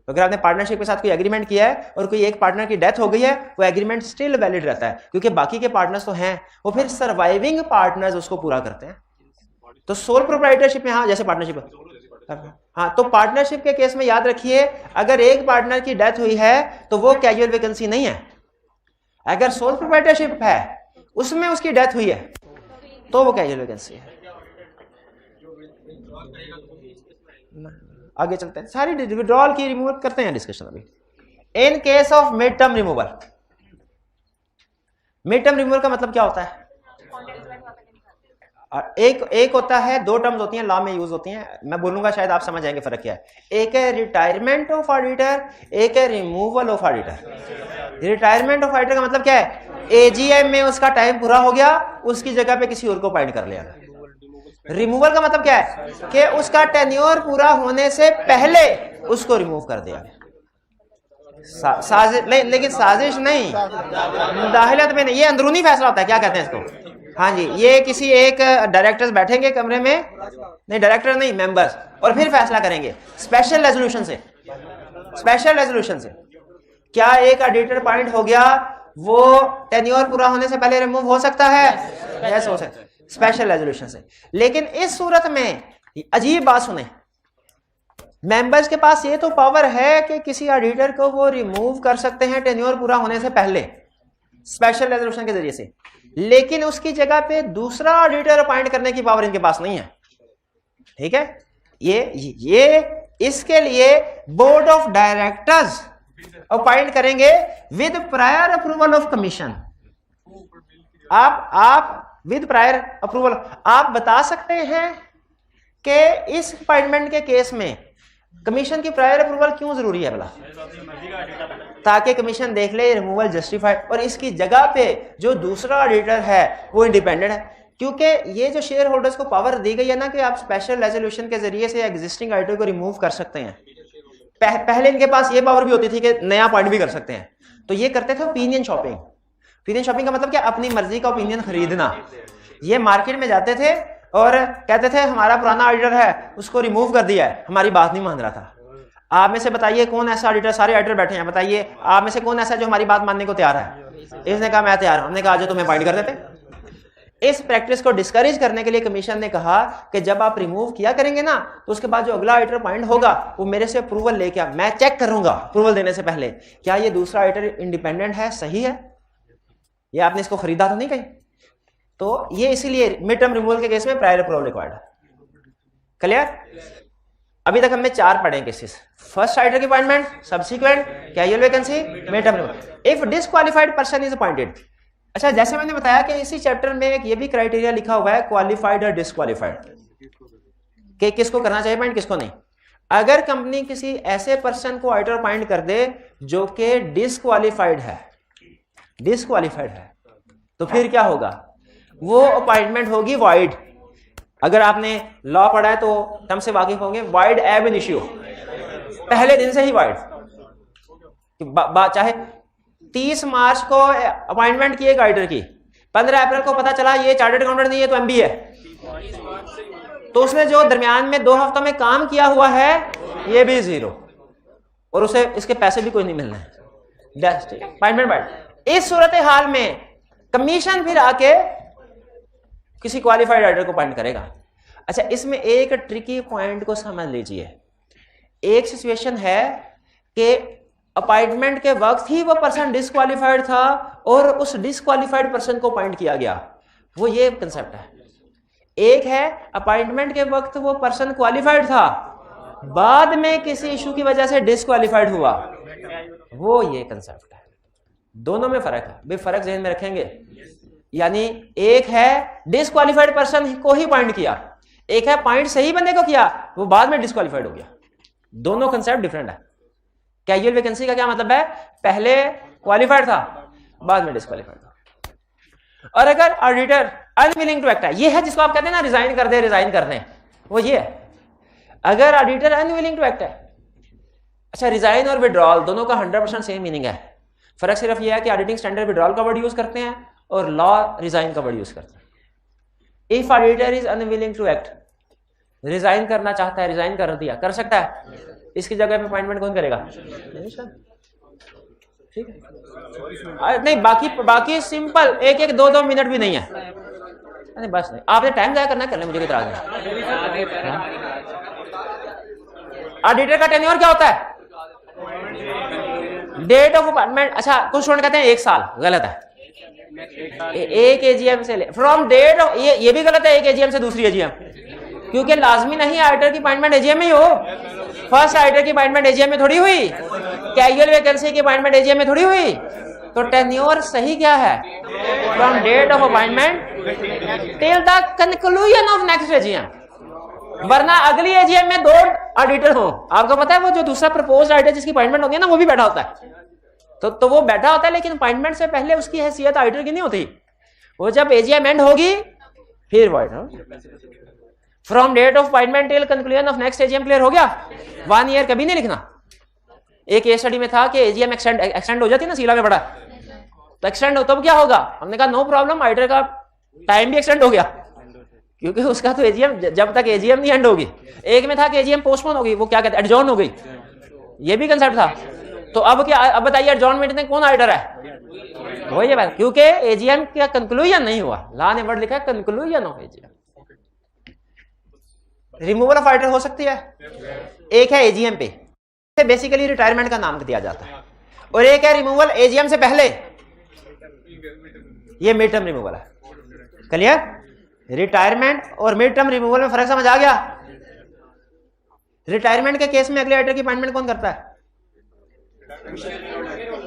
Speaker 1: अगर आपने पार्टनरशिप के साथ कोई एग्रीमेंट किया है और कोई एक पार्टनर की डेथ हो गई है, वो एग्रीमेंट स्टिल वैलिड रहता है, क्योंकि बाकी के पार्टनर्स तो हैं, वो फिर सर्वाइविंग पार्टनर्स उसको पूरा करते हैं। तो सोल प्रोप्राइटरशिप में, हाँ जैसे पार्टनरशिप, हाँ, तो पार्टनरशिप के केस में याद रखिए, अगर एक पार्टनर की डेथ हुई है तो वो कैजुअल वैकेंसी नहीं है। अगर सोल प्रोप्राइटरशिप है, उसमें उसकी डेथ हुई है, तो वो कैजुअल वैकेंसी है। आगे चलते हैं, सारी विड्रॉल की रिमूवल करते हैं डिस्कशन अभी। In case of mid term removal, mid term removal का मतलब क्या होता है? एक होता है, दो टर्म्स होती हैं, लॉ में यूज होती हैं, मैं बोलूंगा शायद आप समझ जाएंगे फर्क क्या है। एक है रिटायरमेंट ऑफ ऑडिटर, एक है removal of auditor. Retirement of auditor का मतलब क्या है? एजीएम में उसका टाइम पूरा हो गया, उसकी जगह पे किसी और को अपॉइंट कर लिया। रिमूवल का मतलब क्या है? कि उसका टेन्योर पूरा होने से पहले उसको रिमूव कर दिया। साजिश नहीं, लेकिन साजिश नहीं, मुदाखलत में नहीं, ये अंदरूनी फैसला होता है, क्या कहते हैं इसको? हाँ जी, ये किसी एक डायरेक्टर्स बैठेंगे कमरे में, नहीं डायरेक्टर नहीं, मेंबर्स, और फिर फैसला करेंगे स्पेशल रेजोल्यूशन से। स्पेशल रेजोल्यूशन से क्या एक ऑडिटर अपॉइंट हो गया, वो टेन्योर पूरा होने से पहले रिमूव हो सकता है? यस, हो सकता है, स्पेशल रेजोल्यूशन से। लेकिन इस सूरत में अजीब बात सुने, मेंबर्स के पास ये तो पावर है कि किसी ऑडिटर को वो रिमूव कर सकते हैं टेन्योर पूरा होने से पहले स्पेशल रेजोल्यूशन के जरिए से, लेकिन उसकी जगह पे दूसरा ऑडिटर अपॉइंट करने की पावर इनके पास नहीं है। ठीक है, ये इसके लिए बोर्ड ऑफ डायरेक्टर्स अपॉइंट करेंगे with prior approval of commission. आप विद प्रायर अप्रूवल आप बता सकते हैं कि इस अपॉइंटमेंट के केस में कमीशन की प्रायर अप्रूवल क्यों जरूरी है भला? ताकि कमीशन देख ले रिमूवल जस्टिफाइड, और इसकी जगह पे जो दूसरा ऑडिटर है वो इंडिपेंडेंट है। क्योंकि ये जो शेयर होल्डर्स को पावर दी गई है ना कि आप स्पेशल रेजोल्यूशन के जरिए से एग्जिस्टिंग ऑडिटर को रिमूव कर सकते हैं, पहले इनके पास ये पावर भी होती थी कि नया अपॉइंट भी कर सकते हैं। तो ये करते थे ओपिनियन शॉपिंग। ओपिनियन शॉपिंग का मतलब क्या? अपनी मर्जी का ओपिनियन खरीदना। ये मार्केट में जाते थे और कहते थे हमारा पुराना ऑडिटर है, उसको रिमूव कर दिया है, हमारी बात नहीं मान रहा था। आप में से बताइए कौन ऐसा ऑडिटर, सारे ऑडिटर बैठे हैं, बताइए आप में से कौन ऐसा जो हमारी बात मानने को तैयार है? इसने कहा मैं तैयार हूं। हमने कहा आज तुम्हें अपॉइंट कर देते। इस प्रैक्टिस को डिस्करेज करने के लिए कमीशन ने कहा कि जब आप रिमूव किया करेंगे ना, तो उसके बाद जो अगला ऑडिटर अपॉइंट होगा वो मेरे से अप्रूवल लेके आ, मैं चेक करूंगा अप्रूवल देने से पहले क्या ये दूसरा ऑडिटर इंडिपेंडेंट है, सही है, ये आपने इसको खरीदा तो नहीं कहीं। तो ये इसीलिए मिड टर्म रिमूवल के केस में प्रायर अप्रूवल रिक्वायर्ड है। क्लियर? अभी तक हमने 4 पढ़े केसेस। फर्स्ट ऑडिटर की appointment, subsequent, casual vacancy, mid term removal. If disqualified person is appointed. अच्छा, जैसे मैंने बताया कि इसी चैप्टर में एक ये भी क्राइटेरिया लिखा हुआ है, क्वालिफाइड और डिसक्वालिफाइड, कि किसको करना चाहिए अपॉइंट, किसको नहीं। अगर कंपनी किसी ऐसे पर्सन को ऑडिटर अपॉइंट कर दे जो कि डिसक्वालिफाइड है, तो फिर क्या होगा? वो अपॉइंटमेंट होगी वॉइड। अगर आपने लॉ पढ़ा है तो टर्म से वाकिफ होंगे, वॉइड एब इनिशियो। पहले दिन से ही वाइड। चाहे 30 मार्च को अपॉइंटमेंट की एक ऑडिटर की, 15 अप्रैल को पता चला ये चार्टर्ड अकाउंटेंट नहीं है तो एमबी है, तो उसने जो दरमियान में 2 हफ्तों में काम किया हुआ है ये भी 0, और उसे इसके पैसे भी कोई नहीं मिलना है। Appointment wide. इस सूरत हाल में कमीशन फिर आके किसी क्वालिफाइड ऑडिटर को अपॉइंट करेगा। अच्छा, इसमें एक ट्रिकी पॉइंट को समझ लीजिए। एक सिचुएशन है कि अपॉइंटमेंट के वक्त ही वो पर्सन डिसक्वालिफाइड था और उस डिसक्वालिफाइड पर्सन को अपॉइंट किया गया, वो ये कंसेप्ट है। एक है अपॉइंटमेंट के वक्त वो पर्सन क्वालिफाइड था, बाद में किसी इशू की वजह से डिसक्वालिफाइड हुआ, वो ये कंसेप्ट है। दोनों में फर्क है भाई, फर्क ज़हन में रखेंगे। यानी एक है डिसक्वालिफाइड पर्सन को ही पॉइंट किया, एक है पॉइंट सही बंदे को किया, वो बाद में डिसक्वालिफाइड हो गया। दोनों कंसेप्ट डिफरेंट है। कैजुअल वैकेंसी का क्या मतलब है? पहले क्वालिफाइड था, बाद में डिसक्वालिफाइड था। और अगर ऑडिटर अनविलिंग टू एक्ट है, ये है जिसको आप कहते हैं ना रिजाइन कर दे, वो ये है। अगर ऑडिटर अनविलिंग टू एक्ट है, अच्छा रिजाइन और विड्रॉल दोनों का 100% सेम मीनिंग है। फर्क सिर्फ ये है कि ऑडिटिंग स्टैंडर्ड विड्रॉल का वर्ड यूज करते हैं और लॉ रिजाइन का वर्ड यूज करते हैं। If auditor is unwilling to act, resign करना चाहता है, रिजाइन कर दिया, कर सकता है, इसकी जगह पे अपॉइंटमेंट कौन करेगा? ठीक है, नहीं बाकी सिंपल, 1-2 मिनट भी नहीं है। नहीं बस नहीं, आपने टाइम जाया करना, कर ले, मुझे कोई इतराज नहीं। ऑडिटर का टेन्योर क्या होता है? Date of appointment. अच्छा, कुछ स्टूडेंट कहते हैं 1 साल, गलत है। एक एजीएम से फ्रॉम डेट ऑफ, ये भी गलत है, एक एजीएम से दूसरी एजीएम, क्योंकि लाजमी नहीं ऑडिटर की अपॉइंटमेंट एजीएम में ही हो। फर्स्ट ऑडिटर की अपॉइंटमेंट एजीएम में थोड़ी हुई, कैजुअल वैकेंसी की अपॉइंटमेंट एजीएम में थोड़ी हुई। तो टेन्योर सही क्या है? From date of appointment till the conclusion of next AGM. वरना अगली एजीएम में 2 ऑडिटर हो, आपको पता है वो जो दूसरा प्रपोज्ड ऑडिटर जिसकी अपॉइंटमेंट होती है ना, वो भी बैठा होता है। तो वो बैठा होता है, लेकिन अपॉइंटमेंट से पहले उसकी हैसियत ऑडिटर की नहीं होती। वो जब एजीएम एंड होगी फिर वाइड। From date of appointment till conclusion of next AGM, clear हो गया? 1 ईयर कभी नहीं लिखना। एक केस स्टडी में था कि एजीएम एक्सटेंड हो जाती है ना, सीला में बड़ा, तो एक्सटेंड हो तब क्या होगा? हमने कहा नो प्रॉब्लम, ऑडिटर का टाइम भी एक्सटेंड हो गया, क्योंकि उसका तो एजीएम जब तक एजीएम नहीं एंड होगी। एक में था कि एजीएम पोस्टपोन हो गई, वो क्या कहते हैं, एडजॉर्न हो गई, ये भी कंसेप्ट था। तो अब क्या, अब बताइए एडजॉर्नमेंट में कौन ऑडिटर है? वही है बात, क्योंकि एजीएम का कंक्लूजन नहीं हुआ। लॉ ने वर्ड लिखा है conclusion of AGM. Removal of auditor हो सकती है, एक है एजीएम पे, बेसिकली रिटायरमेंट का नाम दिया जाता है, और एक है रिमूवल एजीएम से पहले, ये मिड टर्म रिमूवल है। क्लियर? रिटायरमेंट और मिड टर्म रिमूवल में फर्क समझ आ गया? रिटायरमेंट के केस में अगले ऑडिटर की अपॉइंटमेंट कौन करता है?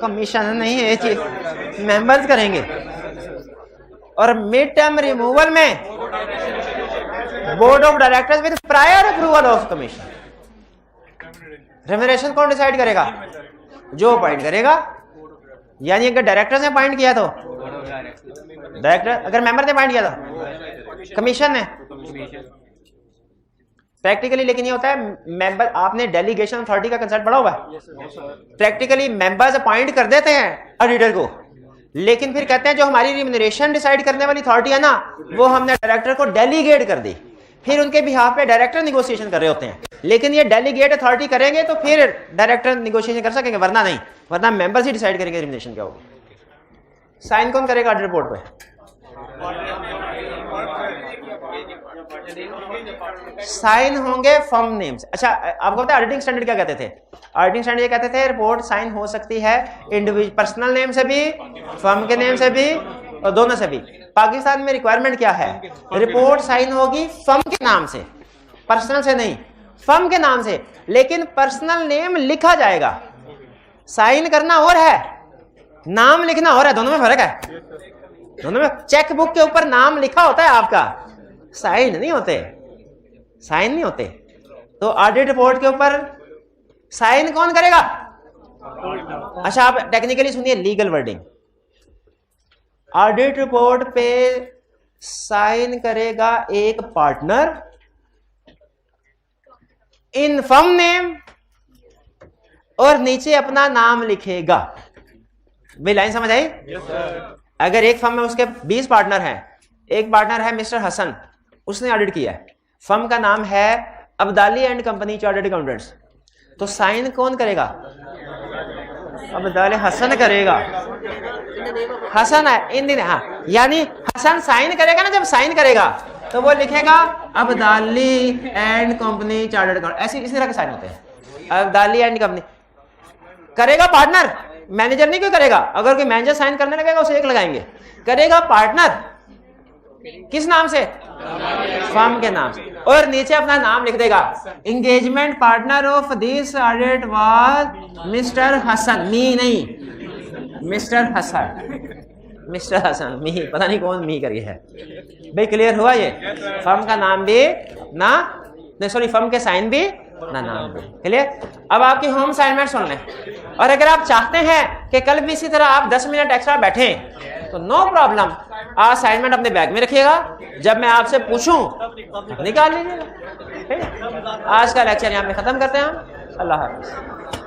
Speaker 1: कमीशन नहीं है, ये चीज मेंबर्स करेंगे। और मिड टर्म रिमूवल में board of directors with prior approval of commission. Remuneration कौन डिसाइड करेगा? जो अपॉइंट करेगा। यानी अगर डायरेक्टर ने अपॉइंट किया तो डायरेक्टर, अगर मेंबर ने अपॉइंट किया तो कमीशन ने। प्रैक्टिकली लेकिन ये होता है, मेंबर, आपने डेलीगेशन अथॉरिटी का कंसेप्ट पढ़ा हुआ है। प्रैक्टिकली मेंबर्स अपॉइंट कर देते हैं ऑडिटर को, लेकिन फिर कहते हैं जो हमारी रिम्यूनरेशन डिसाइड करने वाली अथॉरिटी है ना, वो हमने डायरेक्टर को डेलीगेट कर दी। फिर उनके बिहाफ पे डायरेक्टर निगोशिएशन कर रहे होते हैं, लेकिन ये डेलीगेट अथॉरिटी करेंगे तो फिर डायरेक्टर निगोशिएशन कर सकेंगे, वरना नहीं, वरना मेंबर्स ही डिसाइड करेंगे रिम्यूनरेशन क्या होगा। साइन कौन करेगा ऑडिट रिपोर्ट पे? साइन होंगे फर्म नेम्स। अच्छा, आपको पता है ऑडिटिंग स्टैंडर्ड क्या कहते थे? ऑडिटिंग स्टैंडर्ड ये कहते थे रिपोर्ट साइन हो सकती है इंडिविजुअल पर्सनल नेम से भी, फर्म के नेम से भी, और दोनों से भी। पाकिस्तान में रिक्वायरमेंट क्या है? रिपोर्ट साइन होगी फर्म के नाम से, पर्सनल से नहीं, फर्म के नाम से, लेकिन पर्सनल नेम लिखा जाएगा। साइन करना और है, नाम लिखना और है, दोनों में फर्क है। दोनों में चेक बुक के ऊपर नाम लिखा होता है आपका, साइन नहीं होते, साइन नहीं होते। तो ऑडिट रिपोर्ट के ऊपर साइन कौन करेगा? अच्छा, आप टेक्निकली सुनिए लीगल वर्डिंग। ऑडिट रिपोर्ट पे साइन करेगा एक पार्टनर इन फर्म नेम और नीचे अपना नाम लिखेगा। भाई लाइन समझ आई? अगर एक फर्म में उसके 20 पार्टनर हैं, एक पार्टनर है मिस्टर हसन, उसने ऑडिट किया है, फर्म का नाम है Abdali and company chartered accountants, तो साइन कौन करेगा? अब्दाली हसन करेगा। हसन है इन दिन, हाँ, यानी हसन साइन करेगा ना, जब साइन करेगा तो वो लिखेगा Abdali and company chartered account, ऐसे इसी तरह के साइन होते हैं। अब्दाली एंड कंपनी करेगा पार्टनर, मैनेजर नहीं क्यों करेगा? अगर कोई मैनेजर साइन करने लगेगा उसे एक लगाएंगे, करेगा पार्टनर किस नाम से? फर्म के नाम से, और नीचे अपना नाम लिख देगा। Engagement partner of this audit was mister Hasan, मी नहीं, मिस्टर हसन, मिस्टर हसन, मी पता नहीं कौन मी करी है। भाई क्लियर हुआ? ये फर्म का नाम भी ना, नहीं सॉरी, फर्म के साइन भी ना, नाम भी क्लियर। अब आपकी होम असाइनमेंट सुन लें, और अगर आप चाहते हैं कि कल भी इसी तरह आप 10 मिनट एक्स्ट्रा बैठें तो नो प्रॉब्लम, आप असाइनमेंट अपने बैग में रखिएगा, जब मैं आपसे पूछूं निकाल लीजिएगा। आज का लेक्चर यहाँ पे खत्म करते हैं हम। अल्लाह हाफ़िज़।